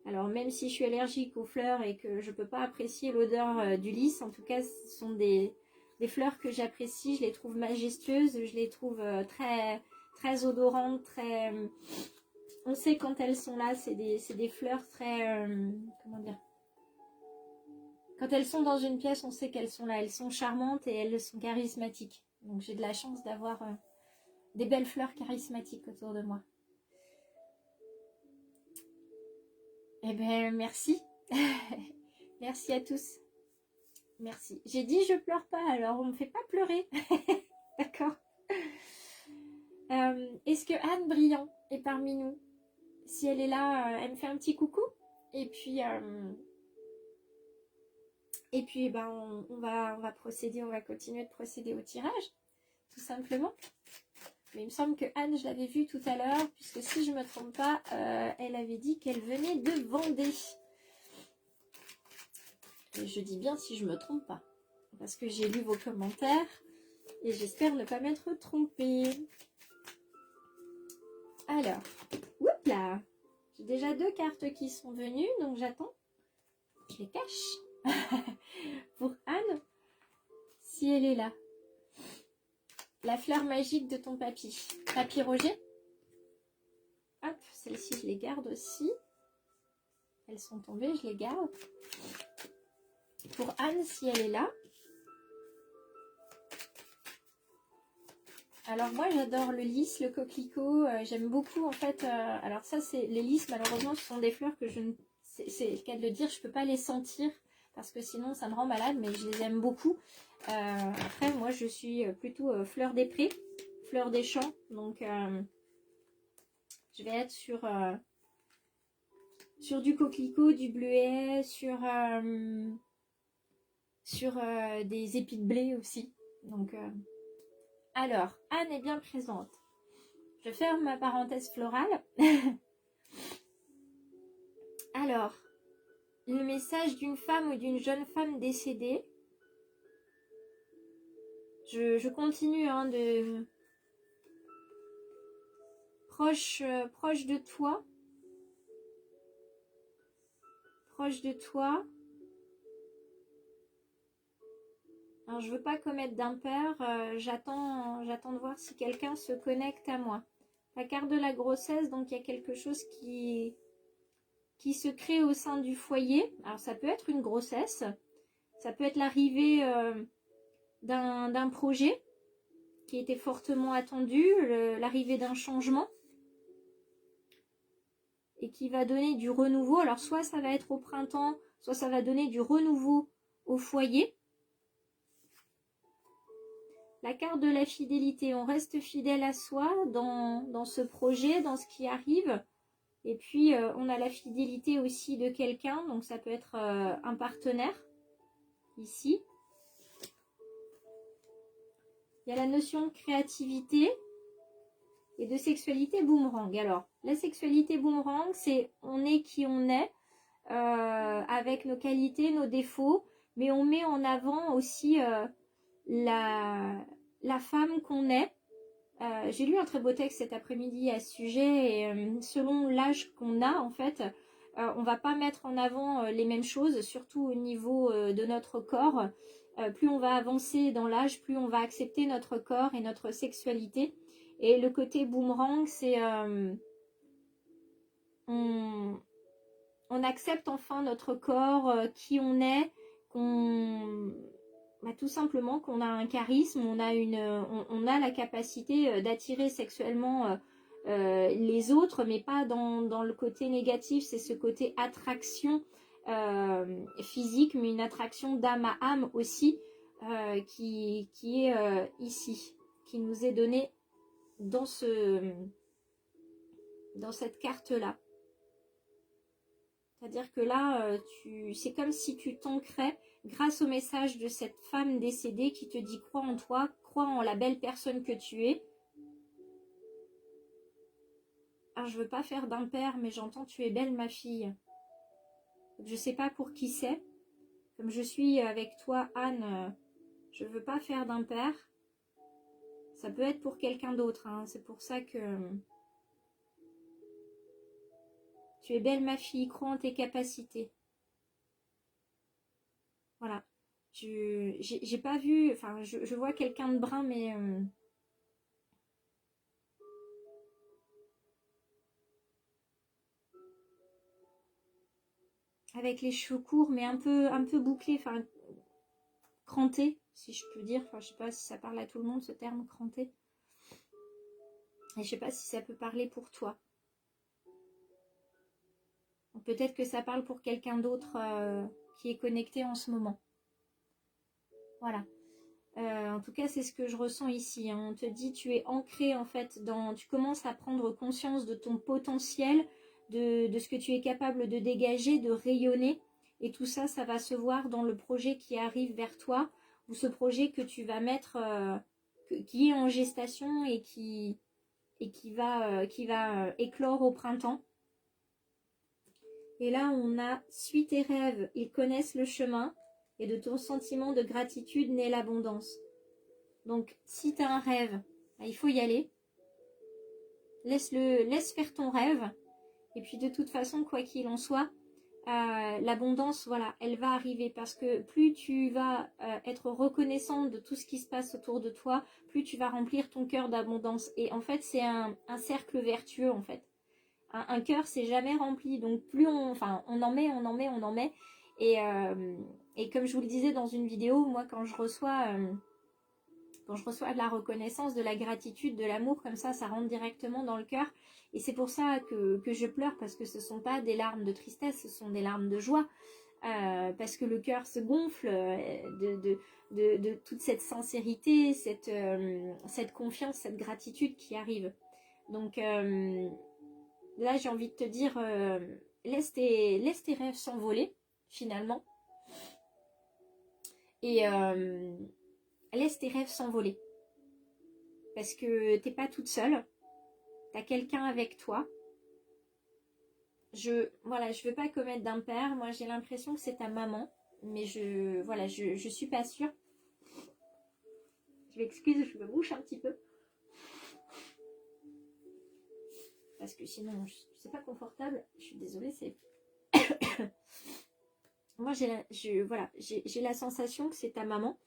Alors même si je suis allergique aux fleurs et que je peux pas apprécier l'odeur du lys, en tout cas ce sont des fleurs que j'apprécie, je les trouve majestueuses, je les trouve très, très odorantes, très... on sait quand elles sont là, c'est des fleurs très... comment dire? Quand elles sont dans une pièce, on sait qu'elles sont là. Elles sont charmantes et elles sont charismatiques. Donc j'ai de la chance d'avoir des belles fleurs charismatiques autour de moi. Eh bien, merci. Merci à tous. Merci. J'ai dit je pleure pas, alors on me fait pas pleurer. D'accord. Est-ce que Anne Briand est parmi nous? Si elle est là, elle me fait un petit coucou. Et puis ben, on va procéder, on va continuer de procéder au tirage, tout simplement. Mais il me semble que Anne, je l'avais vue tout à l'heure, puisque si je ne me trompe pas, elle avait dit qu'elle venait de Vendée. Et je dis bien si je ne me trompe pas, parce que j'ai lu vos commentaires et j'espère ne pas m'être trompée. Alors, oups là, j'ai déjà 2 cartes qui sont venues, donc j'attends. Je les cache. Pour Anne, si elle est là. La fleur magique de ton papy. Papy Roger. Hop, celles-ci, je les garde aussi. Elles sont tombées, je les garde. Pour Anne, si elle est là. Alors moi, j'adore le lys, le coquelicot. J'aime beaucoup, en fait. Alors ça, c'est les lys, malheureusement, ce sont des fleurs que je ne... C'est le cas de le dire, je ne peux pas les sentir. Parce que sinon, ça me rend malade, mais je les aime beaucoup. Après, moi, je suis plutôt fleur des prés, fleur des champs. Donc, je vais être sur du coquelicot, du bleuet, sur des épis de blé aussi. Donc, alors, Anne est bien présente. Je ferme ma parenthèse florale. Alors, le message d'une femme ou d'une jeune femme décédée. Je continue de proche de toi. Proche de toi. Alors je veux pas commettre d'impair, j'attends de voir si quelqu'un se connecte à moi. La carte de la grossesse, donc il y a quelque chose qui se crée au sein du foyer. Alors ça peut être une grossesse, ça peut être l'arrivée d'un projet qui était fortement attendu, l'arrivée d'un changement et qui va donner du renouveau. Alors soit ça va être au printemps, soit ça va donner du renouveau au foyer. La carte de la fidélité, on reste fidèle à soi dans ce projet, dans ce qui arrive. Et puis, on a la fidélité aussi de quelqu'un, donc ça peut être un partenaire, ici. Il y a la notion de créativité et de sexualité boomerang. Alors, la sexualité boomerang, c'est on est qui on est, avec nos qualités, nos défauts, mais on met en avant aussi la femme qu'on est. J'ai lu un très beau texte cet après-midi à ce sujet et selon l'âge qu'on a en fait, on va pas mettre en avant les mêmes choses, surtout au niveau de notre corps. Plus on va avancer dans l'âge, plus on va accepter notre corps et notre sexualité. Et le côté boomerang, c'est on accepte enfin notre corps, qui on est, tout simplement qu'on a un charisme, on a la capacité d'attirer sexuellement les autres, mais pas dans le côté négatif, c'est ce côté attraction physique, mais une attraction d'âme à âme aussi, qui est ici, qui nous est donnée dans cette carte-là. C'est-à-dire que là, c'est comme si tu t'ancrais grâce au message de cette femme décédée qui te dit crois en toi, crois en la belle personne que tu es. Alors je veux pas faire d'impair, mais j'entends tu es belle ma fille. Je sais pas pour qui c'est. Comme je suis avec toi Anne, je veux pas faire d'impair. Ça peut être pour quelqu'un d'autre, hein. C'est pour ça que tu es belle ma fille, crois en tes capacités. Voilà. J'ai pas vu, enfin je vois quelqu'un de brun, mais avec les cheveux courts, mais un peu bouclés, enfin crantés, si je peux dire. Enfin, je sais pas si ça parle à tout le monde ce terme cranté. Et je sais pas si ça peut parler pour toi. Peut-être que ça parle pour quelqu'un d'autre qui est connecté en ce moment. Voilà. En tout cas, c'est ce que je ressens ici. Hein. On te dit, tu es ancré en fait tu commences à prendre conscience de ton potentiel, de ce que tu es capable de dégager, de rayonner. Et tout ça, ça va se voir dans le projet qui arrive vers toi, ou ce projet que tu vas mettre, qui est en gestation et qui va éclore au printemps. Et là, on a « Suis tes rêves, ils connaissent le chemin, et de ton sentiment de gratitude naît l'abondance. » Donc, si tu as un rêve, il faut y aller. Laisse faire ton rêve. Et puis, de toute façon, quoi qu'il en soit, l'abondance, voilà, elle va arriver. Parce que plus tu vas être reconnaissant de tout ce qui se passe autour de toi, plus tu vas remplir ton cœur d'abondance. Et en fait, c'est un cercle vertueux, en fait. Un cœur, c'est jamais rempli. Donc, plus on en met. Et comme je vous le disais dans une vidéo, moi, quand je reçois de la reconnaissance, de la gratitude, de l'amour, comme ça rentre directement dans le cœur. Et c'est pour ça que je pleure, parce que ce ne sont pas des larmes de tristesse, ce sont des larmes de joie. Parce que le cœur se gonfle de toute cette sincérité, cette confiance, cette gratitude qui arrive. Donc là, j'ai envie de te dire, laisse tes rêves s'envoler, finalement. Et laisse tes rêves s'envoler. Parce que t'es pas toute seule. tu as quelqu'un avec toi. Voilà, je veux pas commettre d'impair. Moi, j'ai l'impression que c'est ta maman. Mais je suis pas sûre. Je m'excuse, je me mouche un petit peu. Parce que sinon, c'est pas confortable. Je suis désolée, c'est... Moi, j'ai la sensation que c'est ta maman.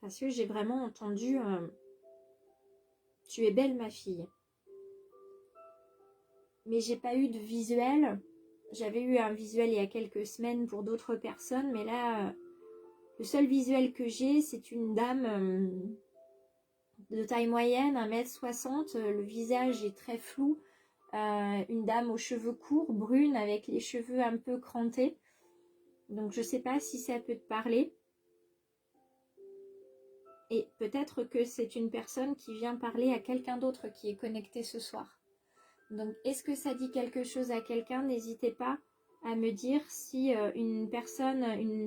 Parce que j'ai vraiment entendu... tu es belle, ma fille. Mais j'ai pas eu de visuel. J'avais eu un visuel il y a quelques semaines pour d'autres personnes. Mais là, le seul visuel que j'ai, c'est une dame de taille moyenne, 1m60. Le visage est très flou. Une dame aux cheveux courts, brune, avec les cheveux un peu crantés. Donc je sais pas si ça peut te parler. Et peut-être que c'est une personne qui vient parler à quelqu'un d'autre qui est connecté ce soir. Donc est-ce que ça dit quelque chose à quelqu'un? N'hésitez pas à me dire si une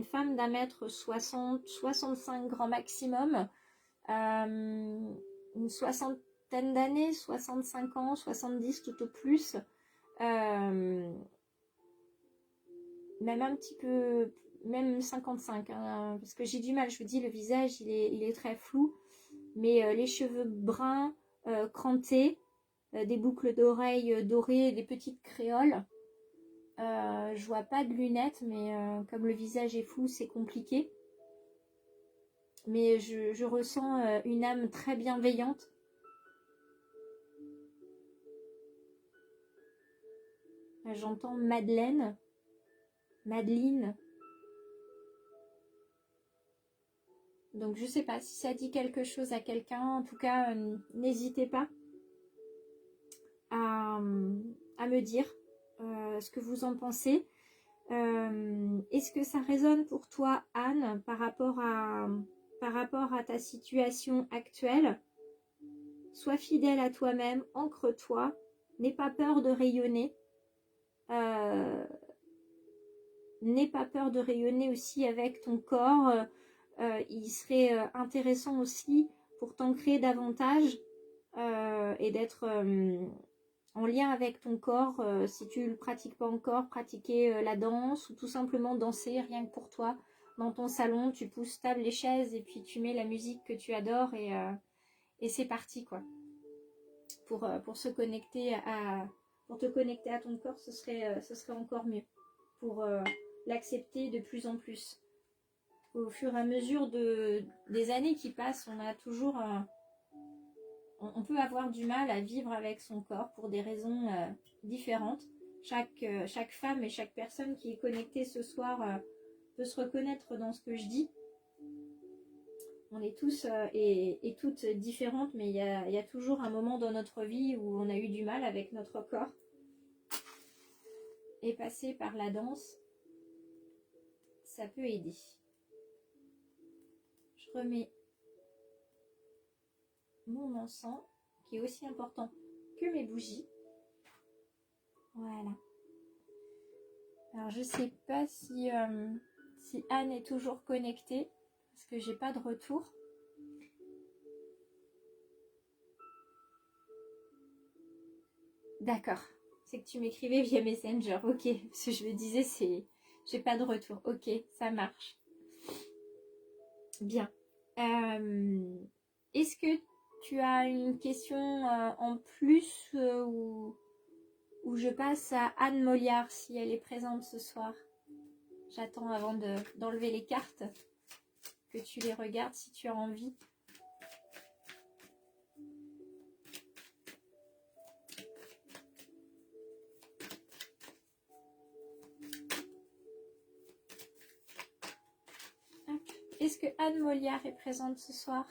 femme d'1m60, 65 grand maximum, une soixantaine d'années, 65 ans, 70 tout au plus, même un petit peu, même 55, hein, parce que j'ai du mal, je vous dis, le visage il est très flou, mais les cheveux bruns, crantés, des boucles d'oreilles dorées, des petites créoles. Je vois pas de lunettes, mais comme le visage est flou, c'est compliqué. Mais je ressens une âme très bienveillante. J'entends Madeleine. Donc je sais pas si ça dit quelque chose à quelqu'un. En tout cas, n'hésitez pas à me dire ce que vous en pensez. Est-ce que ça résonne pour toi, Anne, par rapport à ta situation actuelle? Sois fidèle à toi-même, ancre-toi, n'aie pas peur de rayonner. N'aie pas peur de rayonner aussi avec ton corps. Il serait intéressant aussi pour t'ancrer davantage et d'être en lien avec ton corps. Si tu ne le pratiques pas encore, pratiquer la danse ou tout simplement danser rien que pour toi. Dans ton salon, tu pousses table et chaises et puis tu mets la musique que tu adores et c'est parti quoi. Pour se connecter pour te connecter à ton corps, ce serait encore mieux. Pour l'accepter de plus en plus. Au fur et à mesure des années qui passent, on a toujours on peut avoir du mal à vivre avec son corps pour des raisons différentes. Chaque femme et chaque personne qui est connectée ce soir peut se reconnaître dans ce que je dis. On est tous et toutes différentes, mais il y a toujours un moment dans notre vie où on a eu du mal avec notre corps. Et passer par la danse, ça peut aider. Je remets mon encens, qui est aussi important que mes bougies. Voilà. Alors je sais pas si Anne est toujours connectée, parce que j'ai pas de retour. D'accord. C'est que tu m'écrivais via Messenger. Ok. Parce que je me disais, j'ai pas de retour. Ok, ça marche. Bien. Est-ce que tu as une question en plus ou je passe à Anne Moliard si elle est présente ce soir? J'attends avant d'enlever les cartes que tu les regardes si tu as envie. Est-ce que Anne Moliard est présente ce soir?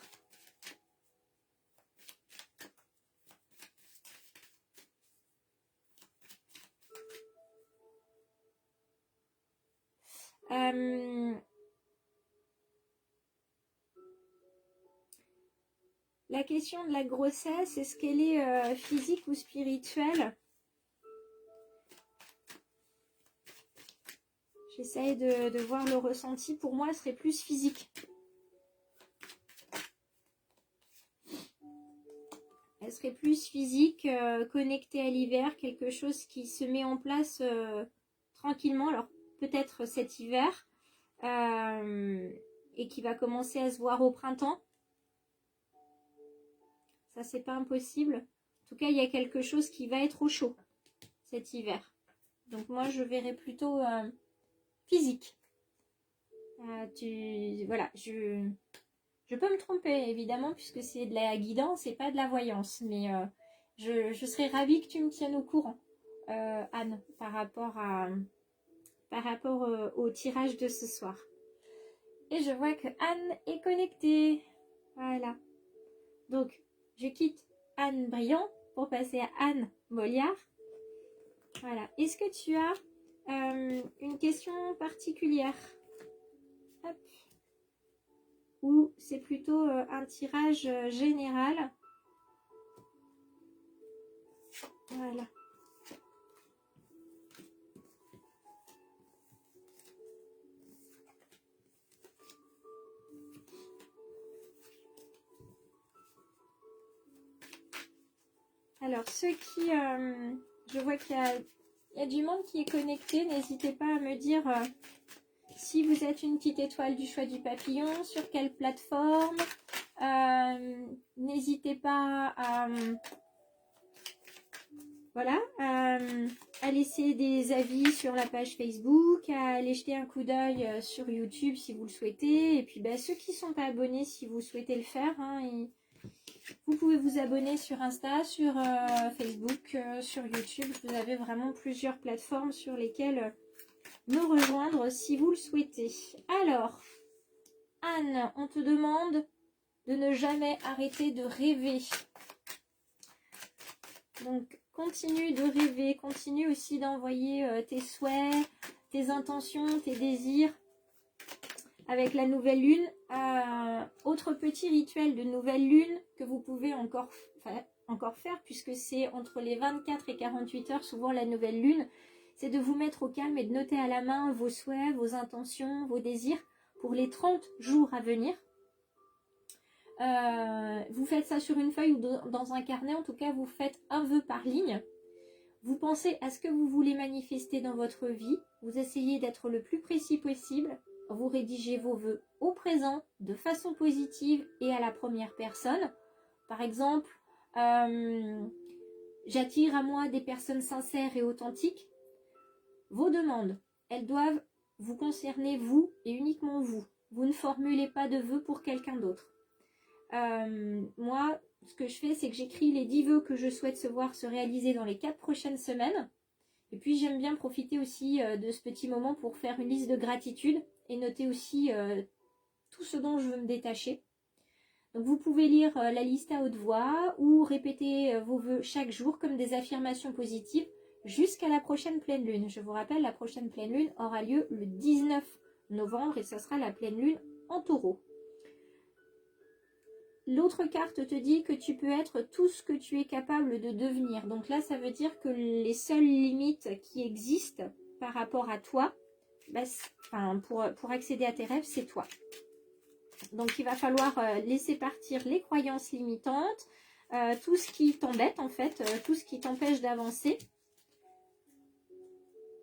La question de la grossesse, est-ce qu'elle est physique ou spirituelle? J'essaye de voir le ressenti. Pour moi, ce serait plus physique. serait plus physique, connecté à l'hiver, quelque chose qui se met en place tranquillement. Alors peut-être cet hiver et qui va commencer à se voir au printemps. Ça, c'est pas impossible. En tout cas, il y a quelque chose qui va être au chaud cet hiver. Donc moi, je verrais plutôt physique. Voilà, je peux me tromper, évidemment, puisque c'est de la guidance et pas de la voyance. Mais je serais ravie que tu me tiennes au courant, Anne, par rapport au tirage de ce soir. Et je vois que Anne est connectée. Voilà. Donc, je quitte Anne Briand pour passer à Anne Moliard. Voilà. Est-ce que tu as une question particulière? Hop. Ou c'est plutôt un tirage général? Voilà. Alors, ceux qui... je vois qu'il y a du monde qui est connecté. N'hésitez pas à me dire si vous êtes une petite étoile du choix du papillon, sur quelle plateforme. N'hésitez pas à... voilà, à laisser des avis sur la page Facebook, à aller jeter un coup d'œil sur YouTube si vous le souhaitez. Et puis, bah, ceux qui ne sont pas abonnés, si vous souhaitez le faire, hein, vous pouvez vous abonner sur Insta, sur Facebook, sur YouTube. Vous avez vraiment plusieurs plateformes sur lesquelles me rejoindre si vous le souhaitez. Alors, Anne, on te demande de ne jamais arrêter de rêver. Donc, continue de rêver, continue aussi d'envoyer tes souhaits, tes intentions, tes désirs avec la nouvelle lune. Autre petit rituel de nouvelle lune que vous pouvez encore faire, puisque c'est entre les 24 et 48 heures, souvent la nouvelle lune, c'est de vous mettre au calme et de noter à la main vos souhaits, vos intentions, vos désirs pour les 30 jours à venir. Vous faites ça sur une feuille ou dans un carnet, en tout cas vous faites un vœu par ligne. Vous pensez à ce que vous voulez manifester dans votre vie, vous essayez d'être le plus précis possible, vous rédigez vos vœux au présent de façon positive et à la première personne. Par exemple, j'attire à moi des personnes sincères et authentiques. Vos demandes, elles doivent vous concerner vous et uniquement vous. Vous ne formulez pas de vœux pour quelqu'un d'autre. Moi, ce que je fais, c'est que j'écris les 10 vœux que je souhaite se voir se réaliser dans les 4 prochaines semaines. Et puis, j'aime bien profiter aussi de ce petit moment pour faire une liste de gratitude et noter aussi tout ce dont je veux me détacher. Donc, vous pouvez lire la liste à haute voix ou répéter vos vœux chaque jour comme des affirmations positives jusqu'à la prochaine pleine lune. Je vous rappelle, la prochaine pleine lune aura lieu le 19 novembre et ça sera la pleine lune en taureau. L'autre carte te dit que tu peux être tout ce que tu es capable de devenir. Donc là, ça veut dire que les seules limites qui existent par rapport à toi, pour accéder à tes rêves, c'est toi. Donc il va falloir laisser partir les croyances limitantes, tout ce qui t'embête en fait, tout ce qui t'empêche d'avancer.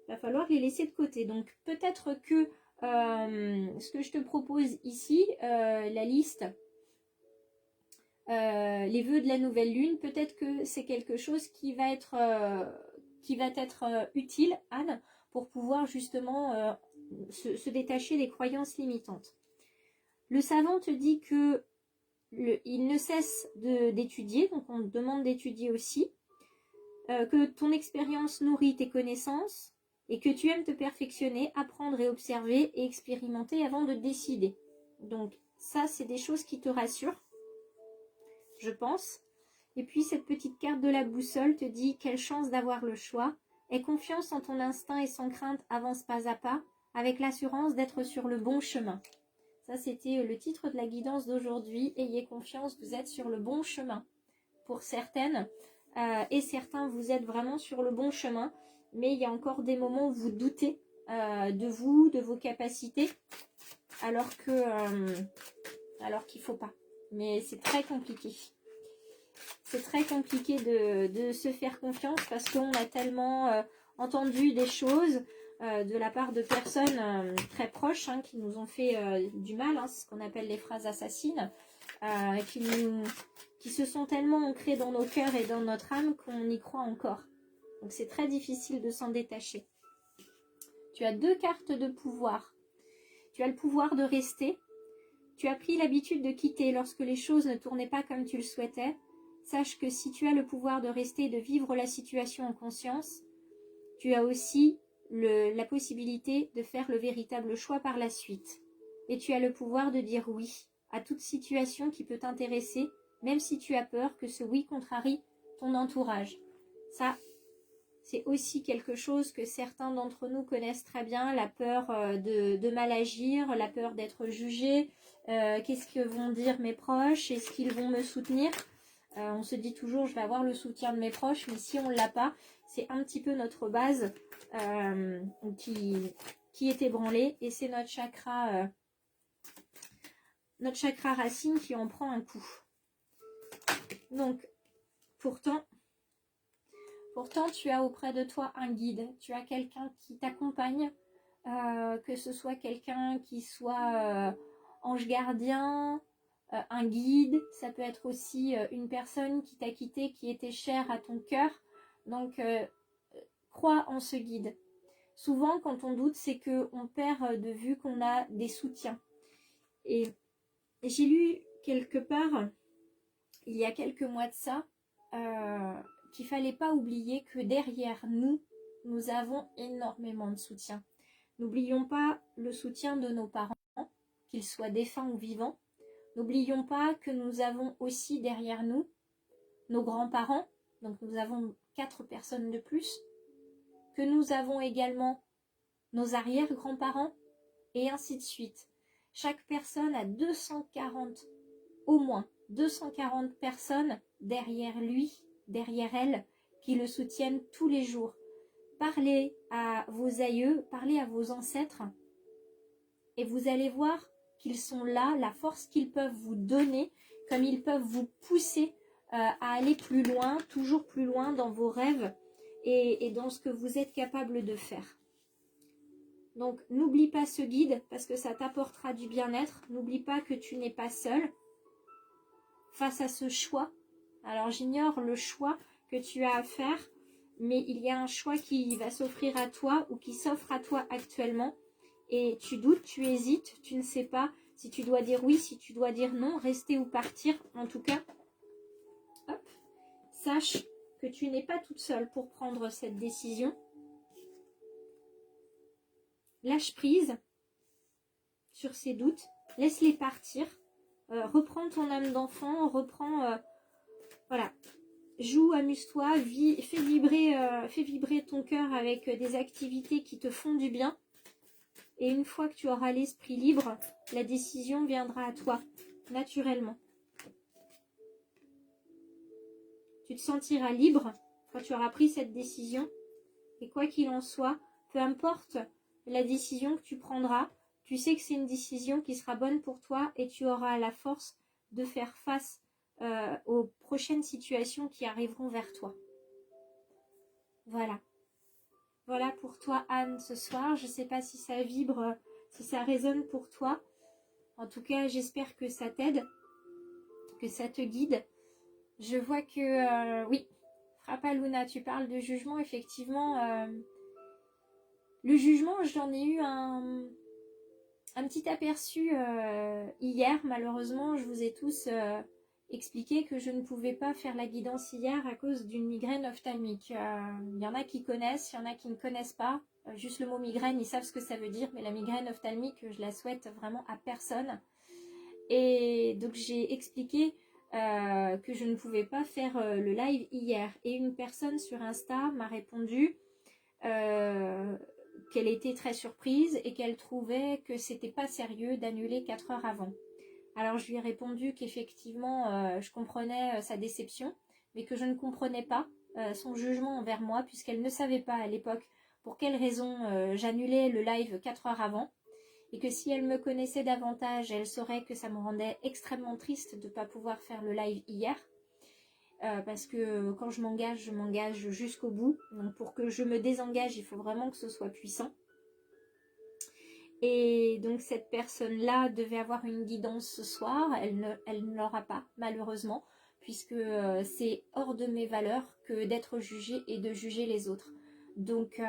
Il va falloir les laisser de côté. Donc peut-être que ce que je te propose ici, la liste... les vœux de la nouvelle lune, peut-être que c'est quelque chose qui va être utile, Anne, pour pouvoir justement se détacher des croyances limitantes. Le savant te dit que il ne cesse d'étudier, donc on te demande d'étudier aussi, que ton expérience nourrit tes connaissances et que tu aimes te perfectionner, apprendre et observer et expérimenter avant de décider. Donc ça, c'est des choses qui te rassurent, je pense. Et puis cette petite carte de la boussole te dit quelle chance d'avoir le choix. Aie confiance en ton instinct et sans crainte, avance pas à pas, avec l'assurance d'être sur le bon chemin. Ça, c'était le titre de la guidance d'aujourd'hui. Ayez confiance, vous êtes sur le bon chemin. Pour certaines et certains, vous êtes vraiment sur le bon chemin. Mais il y a encore des moments où vous doutez de vous, de vos capacités, alors qu'il ne faut pas. Mais c'est très compliqué. C'est très compliqué de se faire confiance parce qu'on a tellement entendu des choses de la part de personnes très proches hein, qui nous ont fait du mal, hein, c'est ce qu'on appelle les phrases assassines, qui se sont tellement ancrées dans nos cœurs et dans notre âme qu'on y croit encore. Donc c'est très difficile de s'en détacher. Tu as 2 cartes de pouvoir. Tu as le pouvoir de rester. Tu as pris l'habitude de quitter lorsque les choses ne tournaient pas comme tu le souhaitais. Sache que si tu as le pouvoir de rester et de vivre la situation en conscience, tu as aussi la possibilité de faire le véritable choix par la suite. Et tu as le pouvoir de dire oui à toute situation qui peut t'intéresser, même si tu as peur que ce oui contrarie ton entourage. Ça, c'est aussi quelque chose que certains d'entre nous connaissent très bien, la peur de mal agir, la peur d'être jugé. Qu'est-ce que vont dire mes proches? Est-ce qu'ils vont me soutenir? On se dit toujours, je vais avoir le soutien de mes proches, mais si on ne l'a pas, c'est un petit peu notre base qui est ébranlée. Et c'est notre chakra racine qui en prend un coup. Donc, pourtant, tu as auprès de toi un guide, tu as quelqu'un qui t'accompagne, que ce soit quelqu'un qui soit ange gardien, un guide, ça peut être aussi une personne qui t'a quitté, qui était chère à ton cœur. Donc, crois en ce guide. Souvent, quand on doute, c'est qu'on perd de vue qu'on a des soutiens. Et j'ai lu quelque part, il y a quelques mois de ça, qu'il ne fallait pas oublier que derrière nous, nous avons énormément de soutien. N'oublions pas le soutien de nos parents, qu'ils soient défunts ou vivants. N'oublions pas que nous avons aussi derrière nous nos grands-parents, donc nous avons 4 personnes de plus, que nous avons également nos arrière-grands-parents, et ainsi de suite. Chaque personne a 240, au moins 240 personnes derrière lui, derrière elle, qui le soutiennent tous les jours. Parlez à vos aïeux, parlez à vos ancêtres, et vous allez voir qu'ils sont là, la force qu'ils peuvent vous donner, comme ils peuvent vous pousser à aller plus loin, toujours plus loin dans vos rêves et dans ce que vous êtes capable de faire. Donc n'oublie pas ce guide parce que ça t'apportera du bien-être. N'oublie pas que tu n'es pas seul face à ce choix. Alors j'ignore le choix que tu as à faire, mais il y a un choix qui va s'offrir à toi ou qui s'offre à toi actuellement. Et tu doutes, tu hésites, tu ne sais pas si tu dois dire oui, si tu dois dire non, rester ou partir. En tout cas, hop, sache que tu n'es pas toute seule pour prendre cette décision. Lâche prise sur ces doutes, laisse-les partir, reprends ton âme d'enfant, voilà, joue, amuse-toi, fais vibrer ton cœur avec des activités qui te font du bien. Et une fois que tu auras l'esprit libre, la décision viendra à toi, naturellement. Tu te sentiras libre quand tu auras pris cette décision. Et quoi qu'il en soit, peu importe la décision que tu prendras, tu sais que c'est une décision qui sera bonne pour toi et tu auras la force de faire face aux prochaines situations qui arriveront vers toi. Voilà. Voilà pour toi, Anne, ce soir. Je ne sais pas si ça vibre, si ça résonne pour toi. En tout cas, j'espère que ça t'aide, que ça te guide. Je vois que, oui, Frappaluna, tu parles de jugement, effectivement. Le jugement, j'en ai eu un petit aperçu hier. Malheureusement, je vous ai tous expliqué que je ne pouvais pas faire la guidance hier à cause d'une migraine ophtalmique. Il y en a qui connaissent, il y en a qui ne connaissent pas. Juste le mot migraine, ils savent ce que ça veut dire, mais la migraine ophtalmique, je la souhaite vraiment à personne. Et donc, j'ai expliqué que je ne pouvais pas faire le live hier. Et une personne sur Insta m'a répondu qu'elle était très surprise et qu'elle trouvait que c'était pas sérieux d'annuler 4 heures avant. Alors je lui ai répondu qu'effectivement je comprenais sa déception, mais que je ne comprenais pas son jugement envers moi puisqu'elle ne savait pas à l'époque pour quelle raison j'annulais le live 4 heures avant, et que si elle me connaissait davantage, elle saurait que ça me rendait extrêmement triste de ne pas pouvoir faire le live hier. parce que quand je m'engage jusqu'au bout. Donc pour que je me désengage, il faut vraiment que ce soit puissant. Et donc cette personne-là devait avoir une guidance ce soir. Elle ne l'aura pas, malheureusement, puisque c'est hors de mes valeurs que d'être jugée et de juger les autres. Donc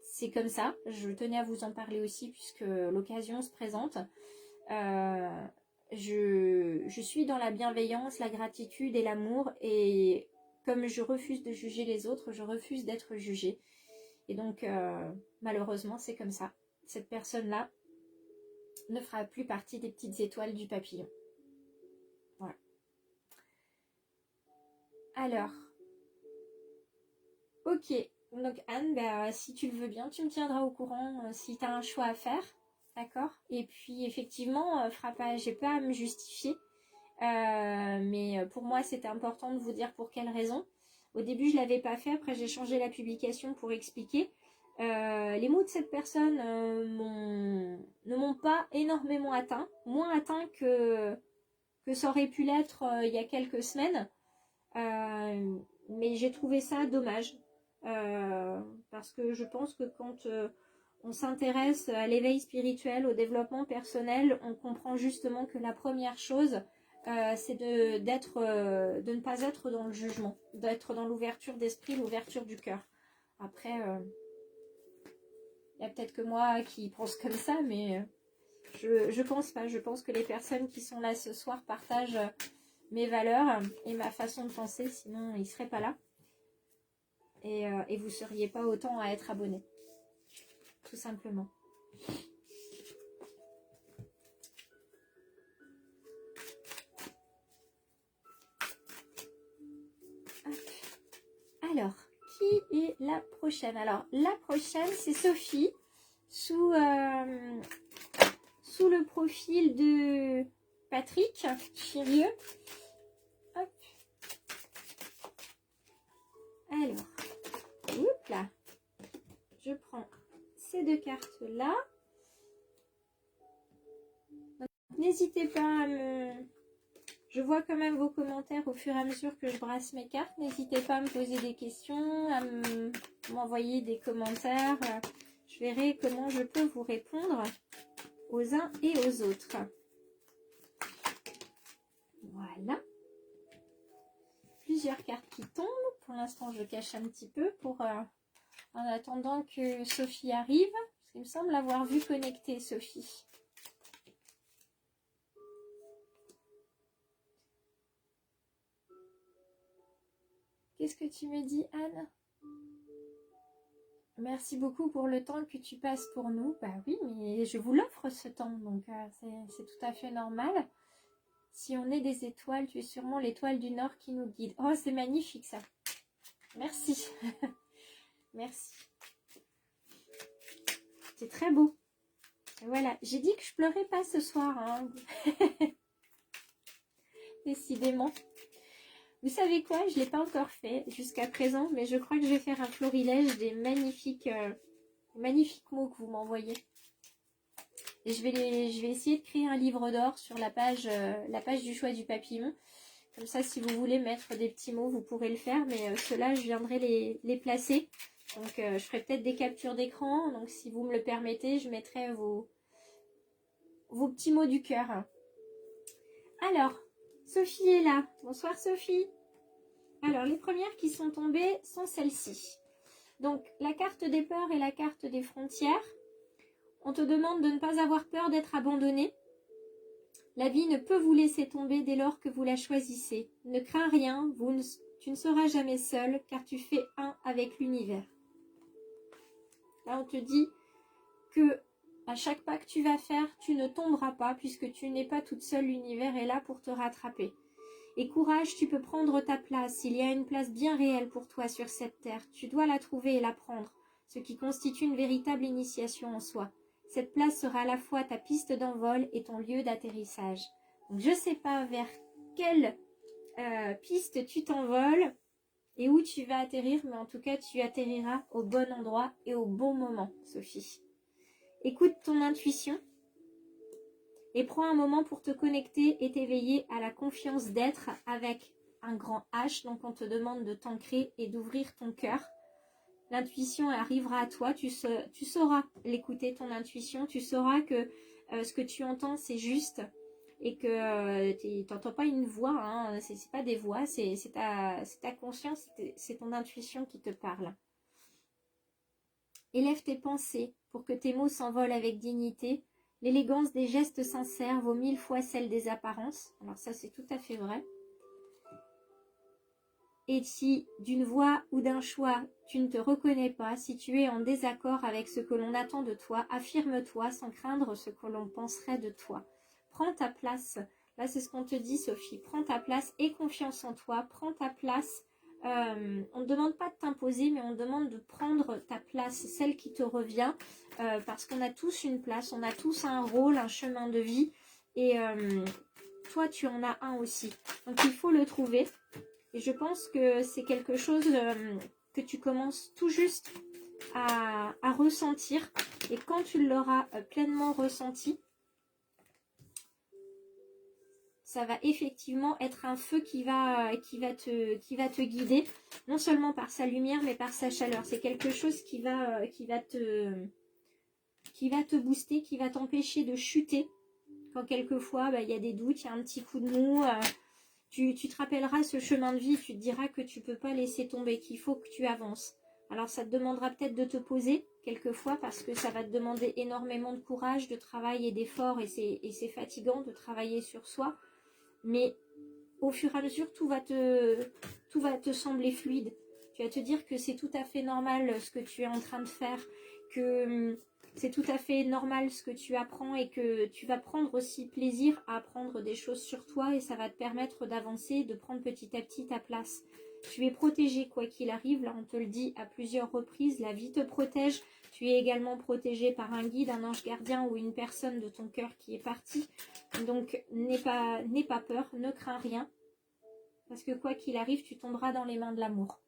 c'est comme ça. Je tenais à vous en parler aussi, puisque l'occasion se présente. Je suis dans la bienveillance, la gratitude et l'amour. Et comme je refuse de juger les autres, je refuse d'être jugée. Et donc, malheureusement, c'est comme ça. Cette personne-là ne fera plus partie des petites étoiles du papillon. Voilà. Alors, ok. Donc, Anne, bah, si tu le veux bien, tu me tiendras au courant si tu as un choix à faire. D'accord? Et puis, effectivement, j'ai pas à me justifier. Mais pour moi, c'était important de vous dire pour quelle raison. Au début, je ne l'avais pas fait. Après, j'ai changé la publication pour expliquer. Les mots de cette personne ne m'ont pas énormément atteint. Moins atteint que ça aurait pu l'être il y a quelques semaines. Mais j'ai trouvé ça dommage. Parce que je pense que quand on s'intéresse à l'éveil spirituel, au développement personnel, on comprend justement que la première chose, c'est de ne pas être dans le jugement, d'être dans l'ouverture d'esprit, l'ouverture du cœur. Après, il y a peut-être que moi qui pense comme ça, mais je pense pas. Je pense que les personnes qui sont là ce soir partagent mes valeurs et ma façon de penser, sinon ils ne seraient pas là. Et vous ne seriez pas autant à être abonnés. Tout simplement. Alors, qui est la prochaine? Alors, la prochaine, c'est Sophie, sous le profil de Patrick Chirieux. Hop. Alors, oups là. Je prends ces deux cartes-là. N'hésitez pas à me... Je vois quand même vos commentaires au fur et à mesure que je brasse mes cartes. N'hésitez pas à me poser des questions, à m'envoyer des commentaires. Je verrai comment je peux vous répondre aux uns et aux autres. Voilà. Plusieurs cartes qui tombent. Pour l'instant, je cache un petit peu en attendant que Sophie arrive. Parce qu'il me semble l'avoir vue connectée, Sophie. Qu'est-ce que tu me dis, Anne? Merci beaucoup pour le temps que tu passes pour nous. Bah oui, mais je vous l'offre ce temps, donc c'est tout à fait normal. Si on est des étoiles, tu es sûrement l'étoile du Nord qui nous guide. Oh, c'est magnifique ça. Merci. Merci. C'est très beau. Voilà, j'ai dit que je pleurais pas ce soir. Hein. Décidément. Vous savez quoi? Je ne l'ai pas encore fait jusqu'à présent, mais je crois que je vais faire un florilège des magnifiques mots que vous m'envoyez. Et je vais essayer de créer un livre d'or sur la page du choix du papillon. Comme ça, si vous voulez mettre des petits mots, vous pourrez le faire. Mais ceux-là, je viendrai les placer. Donc, je ferai peut-être des captures d'écran. Donc, si vous me le permettez, je mettrai vos petits mots du cœur. Alors, Sophie est là. Bonsoir, Sophie. Alors, les premières qui sont tombées sont celles-ci. Donc, la carte des peurs et la carte des frontières. On te demande de ne pas avoir peur d'être abandonné. La vie ne peut vous laisser tomber dès lors que vous la choisissez. Ne crains rien, tu ne seras jamais seul, car tu fais un avec l'univers. Là, on te dit que à chaque pas que tu vas faire, tu ne tomberas pas, puisque tu n'es pas toute seule, l'univers est là pour te rattraper. Et courage, tu peux prendre ta place. Il y a une place bien réelle pour toi sur cette terre. Tu dois la trouver et la prendre, ce qui constitue une véritable initiation en soi. Cette place sera à la fois ta piste d'envol et ton lieu d'atterrissage. Donc, je ne sais pas vers quelle piste tu t'envoles et où tu vas atterrir, mais en tout cas, tu atterriras au bon endroit et au bon moment, Sophie. Écoute ton intuition et prends un moment pour te connecter et t'éveiller à la confiance d'être avec un grand H, donc on te demande de t'ancrer et d'ouvrir ton cœur. L'intuition arrivera à toi, tu sauras l'écouter, ton intuition, tu sauras que ce que tu entends c'est juste et que tu n'entends pas une voix, hein, c'est pas des voix, c'est ta conscience, c'est ton intuition qui te parle. Élève tes pensées pour que tes mots s'envolent avec dignité. L'élégance des gestes sincères vaut 1000 fois celle des apparences. Alors ça, c'est tout à fait vrai. Et si d'une voix ou d'un choix, tu ne te reconnais pas, si tu es en désaccord avec ce que l'on attend de toi, affirme-toi sans craindre ce que l'on penserait de toi. Prends ta place. Là, c'est ce qu'on te dit, Sophie. Prends ta place, aie confiance en toi. Prends ta place. On ne demande pas de t'imposer, mais on demande de prendre ta place, celle qui te revient, parce qu'on a tous une place, on a tous un rôle, un chemin de vie, et toi, tu en as un aussi. Donc, il faut le trouver. Et je pense que c'est quelque chose que tu commences tout juste à ressentir. Et quand tu l'auras pleinement ressenti, ça va effectivement être un feu qui va te guider, non seulement par sa lumière, mais par sa chaleur. C'est quelque chose qui va te booster, qui va t'empêcher de chuter. Quand quelquefois, il y a des doutes, il y a un petit coup de mou, tu te rappelleras ce chemin de vie, tu te diras que tu ne peux pas laisser tomber, qu'il faut que tu avances. Alors ça te demandera peut-être de te poser quelquefois parce que ça va te demander énormément de courage, de travail et d'effort et c'est fatigant de travailler sur soi. Mais au fur et à mesure, tout va te sembler fluide. Tu vas te dire que c'est tout à fait normal ce que tu es en train de faire, que c'est tout à fait normal ce que tu apprends et que tu vas prendre aussi plaisir à apprendre des choses sur toi et ça va te permettre d'avancer, de prendre petit à petit ta place. Tu es protégé quoi qu'il arrive, là on te le dit à plusieurs reprises, la vie te protège. Tu es également protégé par un guide, un ange gardien ou une personne de ton cœur qui est partie. Donc n'aie pas peur, ne crains rien. Parce que quoi qu'il arrive, tu tomberas dans les mains de l'amour.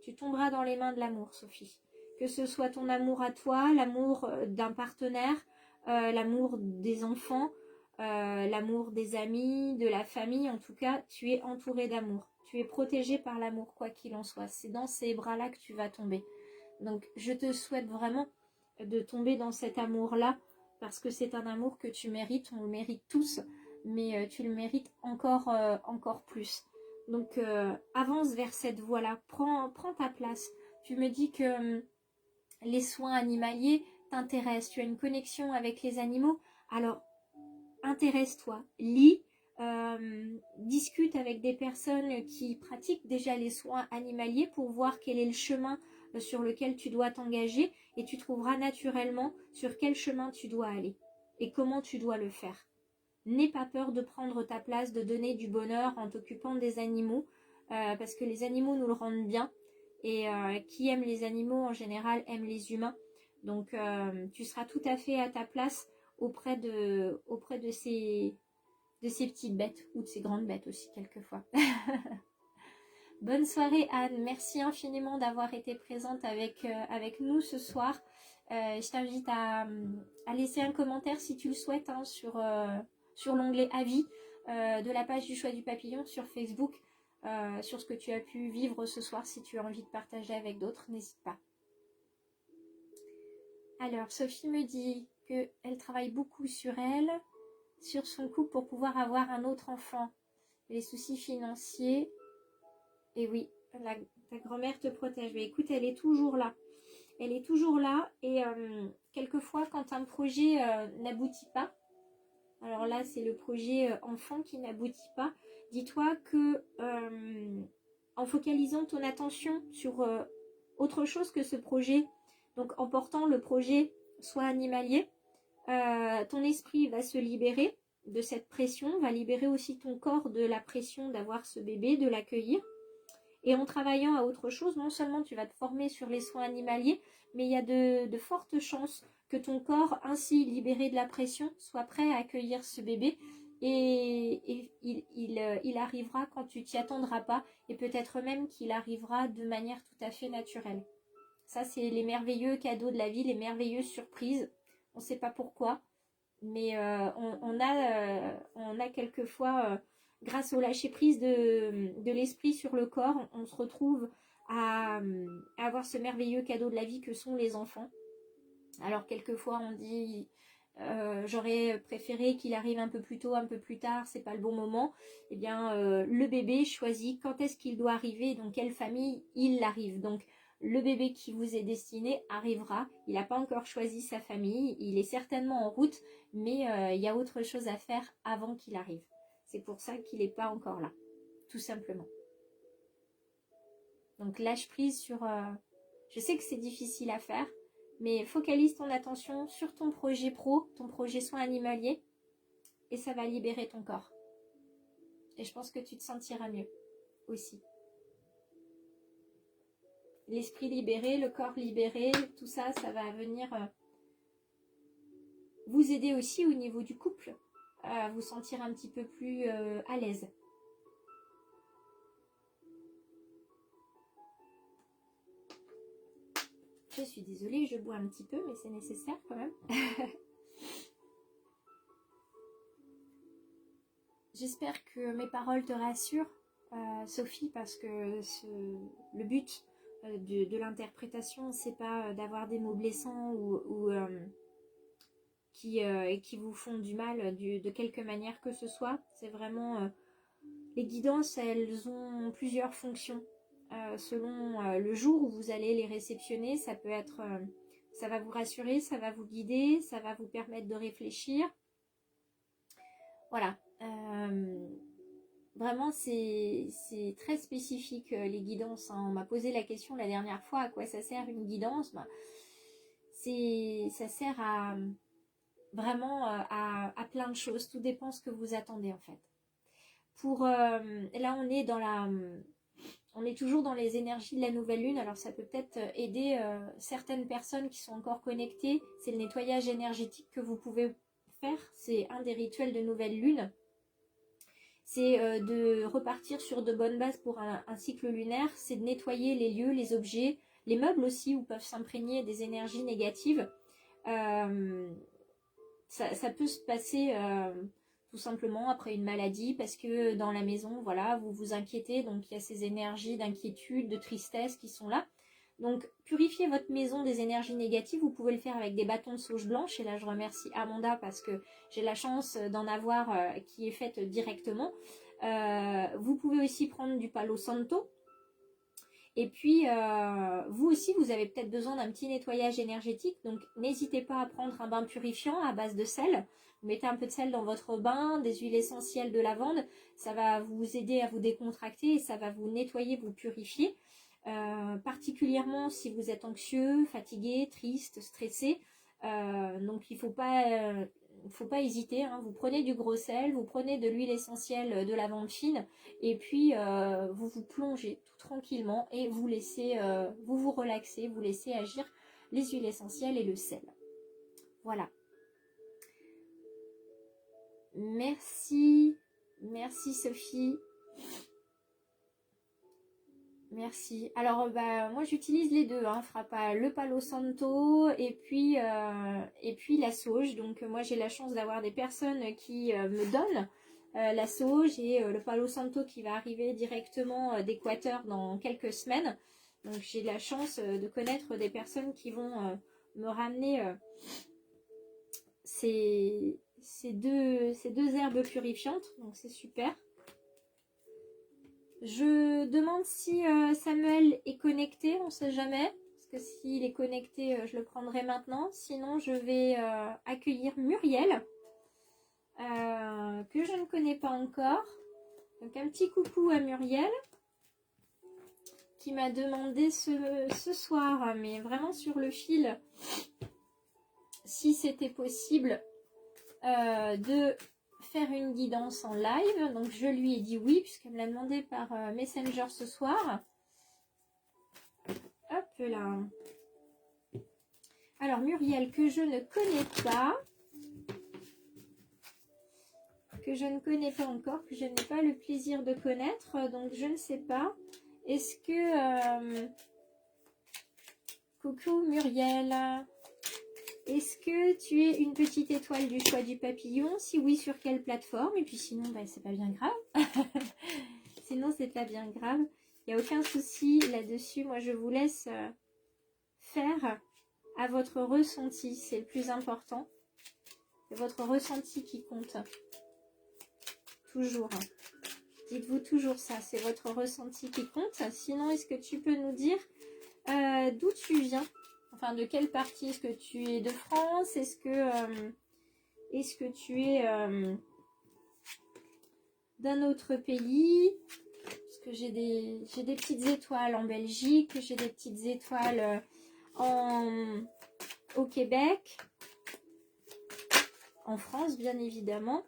Tu tomberas dans les mains de l'amour, Sophie. Que ce soit ton amour à toi, l'amour d'un partenaire, l'amour des enfants, l'amour des amis, de la famille. En tout cas, tu es entouré d'amour. Tu es protégé par l'amour, quoi qu'il en soit. C'est dans ces bras-là que tu vas tomber. Donc, je te souhaite vraiment de tomber dans cet amour-là parce que c'est un amour que tu mérites. On le mérite tous, mais tu le mérites encore plus. Donc, avance vers cette voie-là. Prends ta place. Tu me dis que les soins animaliers t'intéressent. Tu as une connexion avec les animaux. Alors, intéresse-toi. Lis. Discute avec des personnes qui pratiquent déjà les soins animaliers pour voir quel est le chemin sur lequel tu dois t'engager et tu trouveras naturellement sur quel chemin tu dois aller et comment tu dois le faire. N'aie pas peur de prendre ta place, de donner du bonheur en t'occupant des animaux parce que les animaux nous le rendent bien et qui aime les animaux en général aime les humains. Donc tu seras tout à fait à ta place auprès de ces petites bêtes ou de ces grandes bêtes aussi quelquefois. Bonne soirée Anne, merci infiniment d'avoir été présente avec nous ce soir. Je t'invite à laisser un commentaire si tu le souhaites hein, sur l'onglet avis de la page du choix du papillon sur Facebook sur ce que tu as pu vivre ce soir. Si tu as envie de partager avec d'autres, n'hésite pas. Alors Sophie me dit qu'elle travaille beaucoup sur elle, sur son couple pour pouvoir avoir un autre enfant. Les soucis financiers. Et oui, ta grand-mère te protège. Mais écoute, elle est toujours là. Elle est toujours là. Et quelquefois, quand un projet n'aboutit pas, alors là, c'est le projet enfant qui n'aboutit pas, dis-toi que en focalisant ton attention sur autre chose que ce projet, donc en portant le projet soit animalier, ton esprit va se libérer de cette pression, va libérer aussi ton corps de la pression d'avoir ce bébé, de l'accueillir. Et en travaillant à autre chose, non seulement tu vas te former sur les soins animaliers, mais il y a de fortes chances que ton corps, ainsi libéré de la pression, soit prêt à accueillir ce bébé. Et il arrivera quand tu t'y attendras pas, et peut-être même qu'il arrivera de manière tout à fait naturelle. Ça, c'est les merveilleux cadeaux de la vie, les merveilleuses surprises. On ne sait pas pourquoi, mais on a quelquefois grâce au lâcher-prise de l'esprit sur le corps, on se retrouve à avoir ce merveilleux cadeau de la vie que sont les enfants. Alors quelquefois on dit j'aurais préféré qu'il arrive un peu plus tôt, un peu plus tard, c'est pas le bon moment. Eh bien le bébé choisit quand est-ce qu'il doit arriver, dans quelle famille il arrive. Donc le bébé qui vous est destiné arrivera, il n'a pas encore choisi sa famille, il est certainement en route, mais il y a autre chose à faire avant qu'il arrive. C'est pour ça qu'il n'est pas encore là, tout simplement. Donc lâche prise sur... je sais que c'est difficile à faire, mais focalise ton attention sur ton projet pro, ton projet soin animalier, et ça va libérer ton corps. Et je pense que tu te sentiras mieux aussi. L'esprit libéré, le corps libéré, tout ça, ça va venir vous aider aussi au niveau du couple, à vous sentir un petit peu plus à l'aise. Je suis désolée, je bois un petit peu, mais c'est nécessaire quand même. J'espère que mes paroles te rassurent, Sophie, parce que le but de l'interprétation, c'est pas d'avoir des mots blessants ou qui vous font du mal de quelque manière que ce soit. C'est vraiment... les guidances, elles ont plusieurs fonctions. Selon le jour où vous allez les réceptionner, ça peut être... ça va vous rassurer, ça va vous guider, ça va vous permettre de réfléchir. Voilà. Vraiment, c'est très spécifique les guidances. Hein. On m'a posé la question la dernière fois, à quoi ça sert une guidance? Bah, ça sert à vraiment à plein de choses. Tout dépend ce que vous attendez en fait. Là, on est toujours dans les énergies de la nouvelle lune. Alors, ça peut peut-être aider certaines personnes qui sont encore connectées. C'est le nettoyage énergétique que vous pouvez faire. C'est un des rituels de nouvelle lune. C'est de repartir sur de bonnes bases pour un cycle lunaire. C'est de nettoyer les lieux, les objets, les meubles aussi où peuvent s'imprégner des énergies négatives. Ça peut se passer tout simplement après une maladie parce que dans la maison, voilà, vous vous inquiétez. Donc il y a ces énergies d'inquiétude, de tristesse qui sont là. Donc purifier votre maison des énergies négatives, vous pouvez le faire avec des bâtons de sauge blanche. Et là je remercie Amanda parce que j'ai la chance d'en avoir qui est faite directement. Vous pouvez aussi prendre du Palo Santo. Et puis vous aussi vous avez peut-être besoin d'un petit nettoyage énergétique. Donc n'hésitez pas à prendre un bain purifiant à base de sel. Vous mettez un peu de sel dans votre bain, des huiles essentielles de lavande. Ça va vous aider à vous décontracter et ça va vous nettoyer, vous purifier. Particulièrement si vous êtes anxieux, fatigué, triste, stressé. Donc il ne faut pas hésiter. Hein. Vous prenez du gros sel, vous prenez de l'huile essentielle de lavande fine et puis vous vous plongez tout tranquillement et vous laissez vous relaxer, vous laissez agir les huiles essentielles et le sel. Voilà. Merci Sophie. Merci. Alors, moi, j'utilise les deux. Hein, Frappa, le Palo Santo et puis la sauge. Donc, moi, j'ai la chance d'avoir des personnes qui me donnent la sauge et le Palo Santo qui va arriver directement d'Équateur dans quelques semaines. Donc, j'ai la chance de connaître des personnes qui vont me ramener ces deux herbes purifiantes. Donc, c'est super. Je demande si Samuel est connecté, on ne sait jamais. Parce que s'il est connecté, je le prendrai maintenant. Sinon, je vais accueillir Muriel, que je ne connais pas encore. Donc, un petit coucou à Muriel, qui m'a demandé ce soir, mais vraiment sur le fil, si c'était possible de faire une guidance en live. Donc je lui ai dit oui puisqu'elle me l'a demandé par Messenger ce soir. Hop là. Alors Muriel, que je ne connais pas, encore, que je n'ai pas le plaisir de connaître, donc je ne sais pas. Est-ce que coucou Muriel, Est-ce que tu es une petite étoile du choix du papillon? Si oui, sur quelle plateforme? Et puis sinon, bah, c'est pas bien grave. Sinon, c'est pas bien grave. Il n'y a aucun souci là-dessus. Moi, je vous laisse faire à votre ressenti. C'est le plus important. C'est votre ressenti qui compte. Toujours. Dites-vous toujours ça. C'est votre ressenti qui compte. Sinon, est-ce que tu peux nous dire d'où tu viens? Enfin, de quelle partie? Est-ce que tu es de France? Est-ce que tu es d'un autre pays? Parce que j'ai des petites étoiles en Belgique, j'ai des petites étoiles au Québec, en France bien évidemment.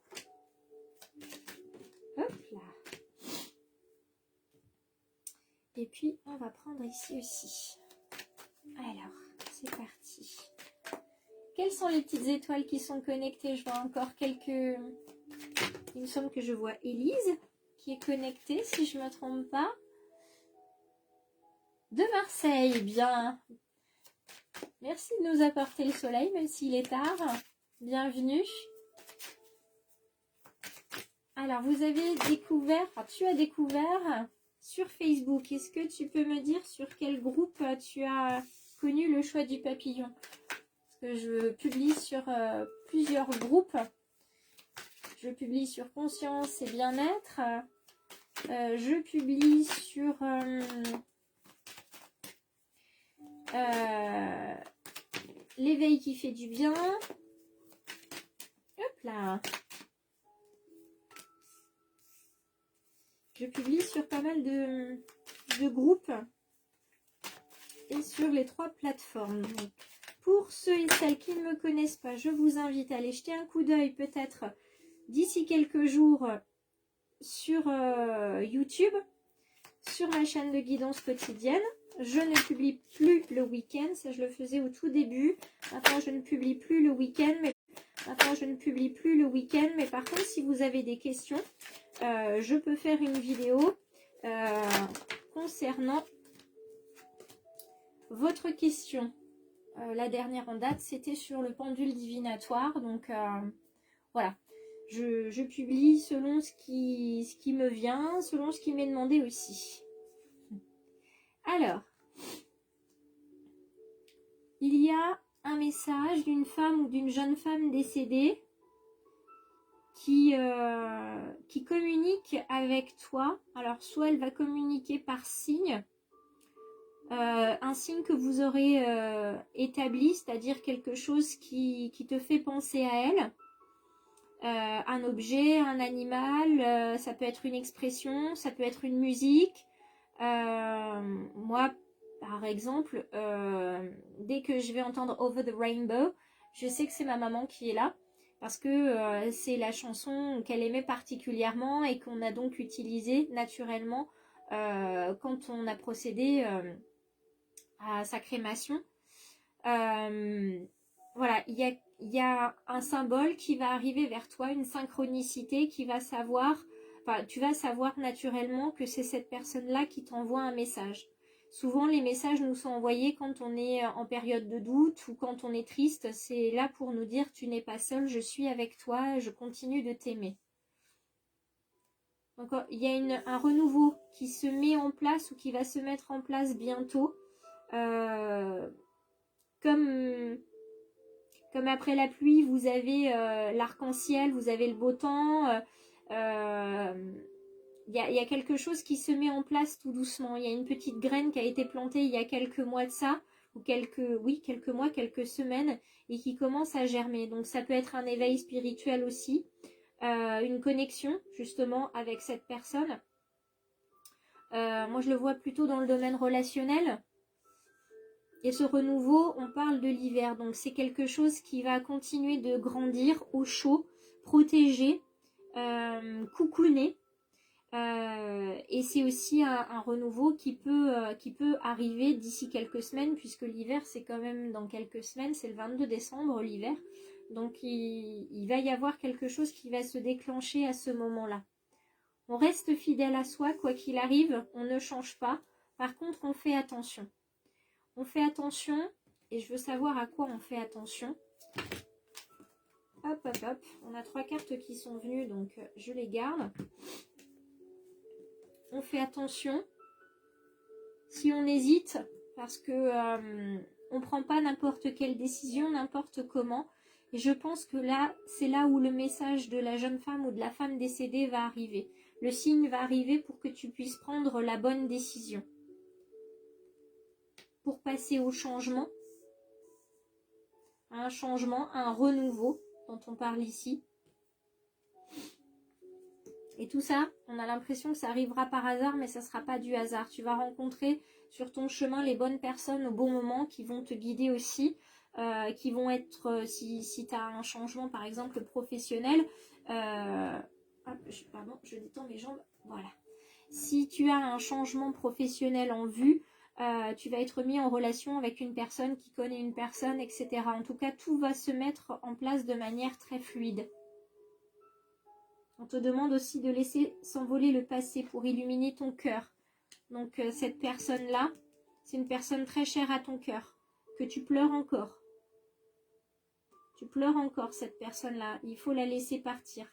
Hop là. Et puis on va prendre ici aussi. Alors, c'est parti. Quelles sont les petites étoiles qui sont connectées? Je vois encore quelques... Il me semble que je vois Élise qui est connectée, si je ne me trompe pas. De Marseille, bien. Merci de nous apporter le soleil, même s'il est tard. Bienvenue. Alors, vous avez découvert, enfin, tu as découvert sur Facebook. Est-ce que tu peux me dire sur quel groupe tu as connu le choix du papillon? Parce que je publie sur plusieurs groupes. Je publie sur Conscience et Bien-être. Je publie sur l'éveil qui fait du bien. Hop là. Je publie sur pas mal de groupes et sur les 3 plateformes. Donc, pour ceux et celles qui ne me connaissent pas, je vous invite à aller jeter un coup d'œil peut-être d'ici quelques jours sur YouTube, sur ma chaîne de guidance quotidienne. Je ne publie plus le week-end, ça je le faisais au tout début. Maintenant je ne publie plus le week-end, mais par contre si vous avez des questions, je peux faire une vidéo concernant votre question. La dernière en date, c'était sur le pendule divinatoire. Donc voilà, je publie selon ce qui me vient, selon ce qui m'est demandé aussi. Alors, il y a un message d'une femme ou d'une jeune femme décédée qui communique avec toi. Alors, soit elle va communiquer par signe, un signe que vous aurez établi, c'est-à-dire quelque chose qui te fait penser à elle. Un objet, un animal, ça peut être une expression, ça peut être une musique. Moi, par exemple, dès que je vais entendre Over the Rainbow, je sais que c'est ma maman qui est là, parce que c'est la chanson qu'elle aimait particulièrement et qu'on a donc utilisée naturellement quand on a procédé à sa crémation. Voilà, il y a un symbole qui va arriver vers toi, une synchronicité qui va savoir, enfin, tu vas savoir naturellement que c'est cette personne-là qui t'envoie un message. Souvent, les messages nous sont envoyés quand on est en période de doute ou quand on est triste. C'est là pour nous dire tu n'es pas seul, je suis avec toi, je continue de t'aimer. Donc, il y a un renouveau qui se met en place ou qui va se mettre en place bientôt. Comme après la pluie, vous avez l'arc-en-ciel, vous avez le beau temps. Il y a quelque chose qui se met en place tout doucement. Il y a une petite graine qui a été plantée il y a quelques mois de ça, ou quelques mois, quelques semaines, et qui commence à germer. Donc ça peut être un éveil spirituel aussi, une connexion justement avec cette personne. Moi je le vois plutôt dans le domaine relationnel. Et ce renouveau, on parle de l'hiver, donc c'est quelque chose qui va continuer de grandir au chaud, protégé, coucouné. Et c'est aussi un renouveau qui peut arriver d'ici quelques semaines, puisque l'hiver c'est quand même dans quelques semaines, c'est le 22 décembre l'hiver. Donc il va y avoir quelque chose qui va se déclencher à ce moment-là. On reste fidèle à soi, quoi qu'il arrive, on ne change pas. Par contre, on fait attention. On fait attention, et je veux savoir à quoi on fait attention. Hop, hop, hop. On a 3 cartes qui sont venues, donc je les garde. On fait attention. Si on hésite, parce que on ne prend pas n'importe quelle décision, n'importe comment. Et je pense que là, c'est là où le message de la jeune femme ou de la femme décédée va arriver. Le signe va arriver pour que tu puisses prendre la bonne décision. Pour passer au changement, à un changement, à un renouveau dont on parle ici. Et tout ça, on a l'impression que ça arrivera par hasard, mais ça ne sera pas du hasard. Tu vas rencontrer sur ton chemin les bonnes personnes au bon moment qui vont te guider aussi, qui vont être, si tu as un changement par exemple professionnel, pardon, je détends mes jambes, voilà. Si tu as un changement professionnel en vue, tu vas être mis en relation avec une personne qui connaît une personne, etc. En tout cas, tout va se mettre en place de manière très fluide. On te demande aussi de laisser s'envoler le passé pour illuminer ton cœur. Donc cette personne-là, c'est une personne très chère à ton cœur, que tu pleures encore. Tu pleures encore cette personne-là, il faut la laisser partir.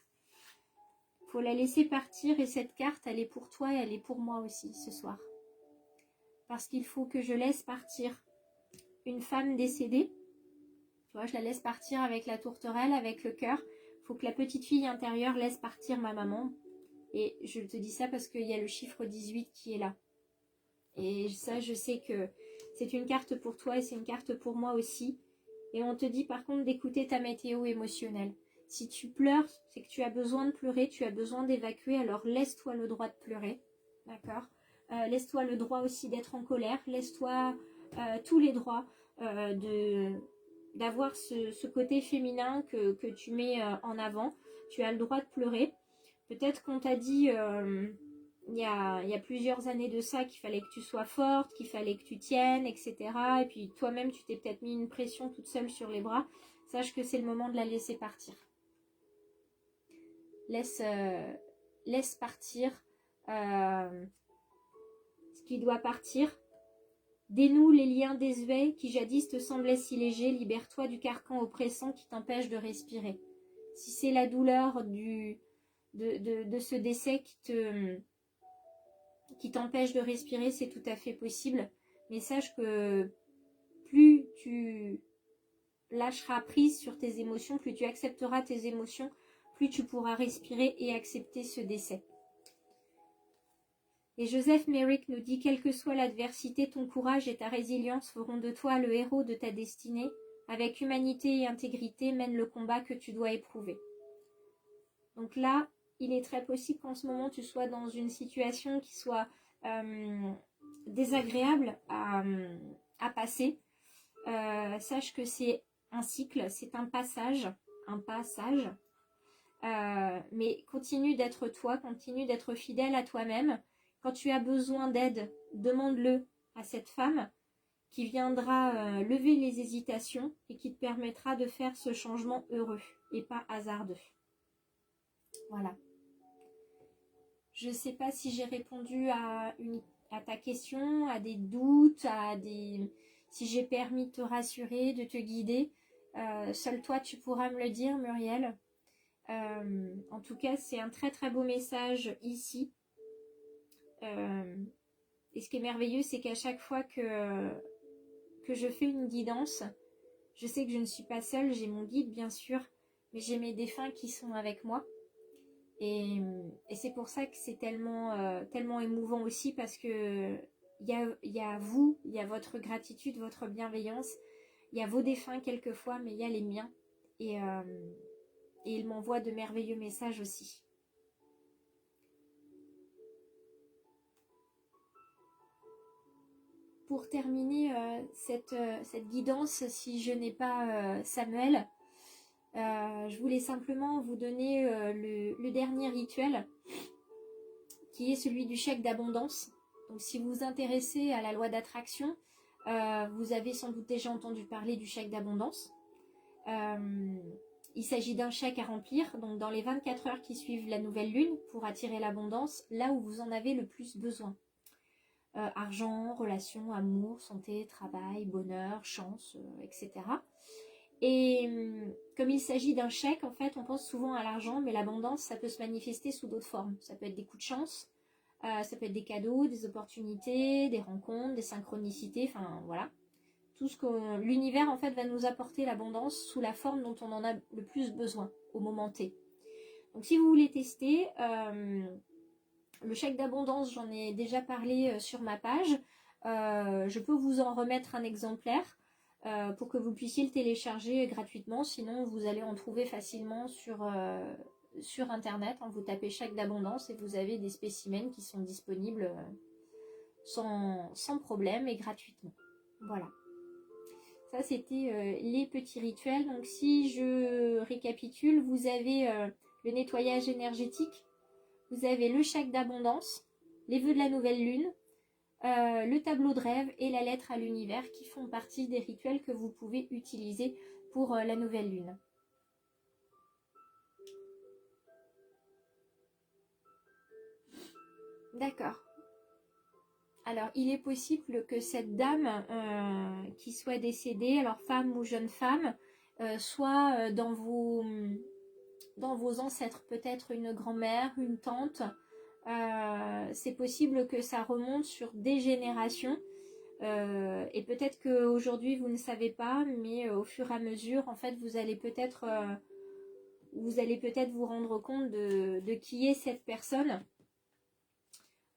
Il faut la laisser partir et cette carte, elle est pour toi et elle est pour moi aussi ce soir. Parce qu'il faut que je laisse partir une femme décédée. Tu vois, je la laisse partir avec la tourterelle, avec le cœur. Il faut que la petite fille intérieure laisse partir ma maman. Et je te dis ça parce qu'il y a le chiffre 18 qui est là. Et ça, je sais que c'est une carte pour toi et c'est une carte pour moi aussi. Et on te dit par contre d'écouter ta météo émotionnelle. Si tu pleures, c'est que tu as besoin de pleurer, tu as besoin d'évacuer, alors laisse-toi le droit de pleurer. D'accord ? Laisse-toi le droit aussi d'être en colère. Laisse-toi tous les droits d'avoir ce côté féminin que tu mets en avant. Tu as le droit de pleurer. Peut-être qu'on t'a dit il y a plusieurs années de ça qu'il fallait que tu sois forte, qu'il fallait que tu tiennes, etc. Et puis toi-même, tu t'es peut-être mis une pression toute seule sur les bras. Sache que c'est le moment de la laisser partir. Laisse partir ce qui doit partir. Dénoue les liens désuets qui jadis te semblaient si légers. Libère-toi du carcan oppressant qui t'empêche de respirer. Si c'est la douleur de ce décès qui t'empêche de respirer, c'est tout à fait possible. Mais sache que plus tu lâcheras prise sur tes émotions, plus tu accepteras tes émotions, plus tu pourras respirer et accepter ce décès. Et Joseph Merrick nous dit, quelle que soit l'adversité, ton courage et ta résilience feront de toi le héros de ta destinée. Avec humanité et intégrité, mène le combat que tu dois éprouver. Donc là, il est très possible qu'en ce moment, tu sois dans une situation qui soit désagréable à passer. Sache que c'est un cycle, c'est un passage. Mais continue d'être toi, continue d'être fidèle à toi-même. Quand tu as besoin d'aide, demande-le à cette femme qui viendra lever les hésitations et qui te permettra de faire ce changement heureux et pas hasardeux. Voilà. Je ne sais pas si j'ai répondu à ta question, à des doutes, si j'ai permis de te rassurer, de te guider. Seul toi, tu pourras me le dire, Muriel. En tout cas, c'est un très très beau message ici. Et ce qui est merveilleux, c'est qu'à chaque fois que je fais une guidance, je sais que je ne suis pas seule, j'ai mon guide bien sûr, mais j'ai mes défunts qui sont avec moi. Et c'est pour ça que c'est tellement émouvant aussi, parce que il y a vous, il y a votre gratitude, votre bienveillance, il y a vos défunts quelquefois, mais il y a les miens. Et ils m'envoient de merveilleux messages aussi. Pour terminer cette guidance, si je n'ai pas Samuel, je voulais simplement vous donner le dernier rituel, qui est celui du chèque d'abondance. Donc si vous vous intéressez à la loi d'attraction, vous avez sans doute déjà entendu parler du chèque d'abondance. Il s'agit d'un chèque à remplir donc dans les 24 heures qui suivent la nouvelle lune pour attirer l'abondance là où vous en avez le plus besoin. Argent, relations, amour, santé, travail, bonheur, chance, etc. Et comme il s'agit d'un chèque, en fait, on pense souvent à l'argent, mais l'abondance, ça peut se manifester sous d'autres formes. Ça peut être des coups de chance, ça peut être des cadeaux, des opportunités, des rencontres, des synchronicités, enfin voilà. Tout ce que l'univers, en fait, va nous apporter l'abondance sous la forme dont on en a le plus besoin au moment T. Donc si vous voulez tester, le chèque d'abondance, j'en ai déjà parlé sur ma page. Je peux vous en remettre un exemplaire pour que vous puissiez le télécharger gratuitement. Sinon, vous allez en trouver facilement sur Internet. Vous tapez chèque d'abondance et vous avez des spécimens qui sont disponibles sans problème et gratuitement. Voilà. Ça, c'était les petits rituels. Donc, si je récapitule, vous avez le nettoyage énergétique. Vous avez le chèque d'abondance, les vœux de la nouvelle lune, le tableau de rêve et la lettre à l'univers qui font partie des rituels que vous pouvez utiliser pour la nouvelle lune. D'accord. Alors, il est possible que cette dame qui soit décédée, alors femme ou jeune femme, soit dans vos ancêtres, peut-être une grand-mère, une tante. C'est possible que ça remonte sur des générations et peut-être qu'aujourd'hui vous ne savez pas, mais au fur et à mesure en fait vous allez peut-être vous rendre compte de qui est cette personne.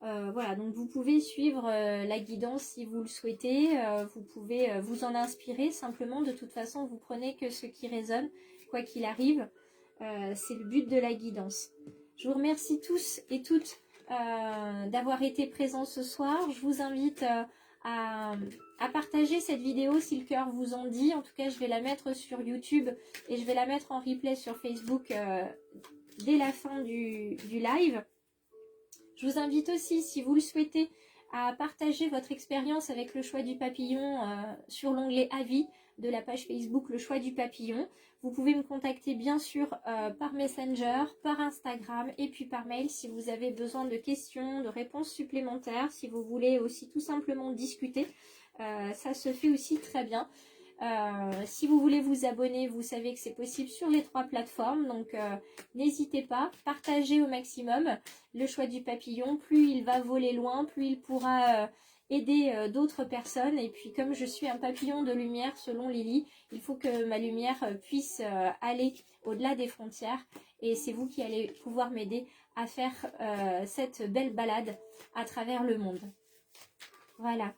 Voilà, donc vous pouvez suivre la guidance si vous le souhaitez, vous pouvez vous en inspirer simplement. De toute façon vous prenez que ce qui résonne quoi qu'il arrive. C'est le but de la guidance. Je vous remercie tous et toutes d'avoir été présents ce soir. Je vous invite à partager cette vidéo si le cœur vous en dit. En tout cas, je vais la mettre sur YouTube et je vais la mettre en replay sur Facebook dès la fin du live. Je vous invite aussi, si vous le souhaitez, à partager votre expérience avec le choix du papillon sur l'onglet Avis de la page Facebook Le Choix du Papillon. Vous pouvez me contacter bien sûr par Messenger, par Instagram et puis par mail si vous avez besoin de questions, de réponses supplémentaires, si vous voulez aussi tout simplement discuter. Ça se fait aussi très bien. Si vous voulez vous abonner, vous savez que c'est possible sur les 3 plateformes, donc n'hésitez pas, partagez au maximum le choix du papillon. Plus il va voler loin, plus il pourra aider d'autres personnes. Et puis comme je suis un papillon de lumière selon Lily, il faut que ma lumière puisse aller au-delà des frontières. Et c'est vous qui allez pouvoir m'aider à faire cette belle balade à travers le monde. Voilà.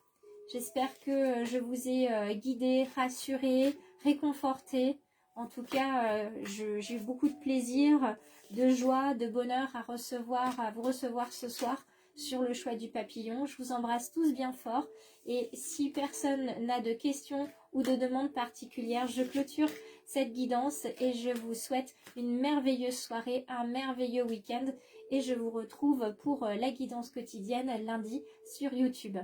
J'espère que je vous ai guidé, rassuré, réconforté. En tout cas, j'ai eu beaucoup de plaisir, de joie, de bonheur à vous recevoir ce soir sur le choix du papillon. Je vous embrasse tous bien fort. Et si personne n'a de questions ou de demandes particulières, je clôture cette guidance et je vous souhaite une merveilleuse soirée, un merveilleux week-end. Et je vous retrouve pour la guidance quotidienne lundi sur YouTube.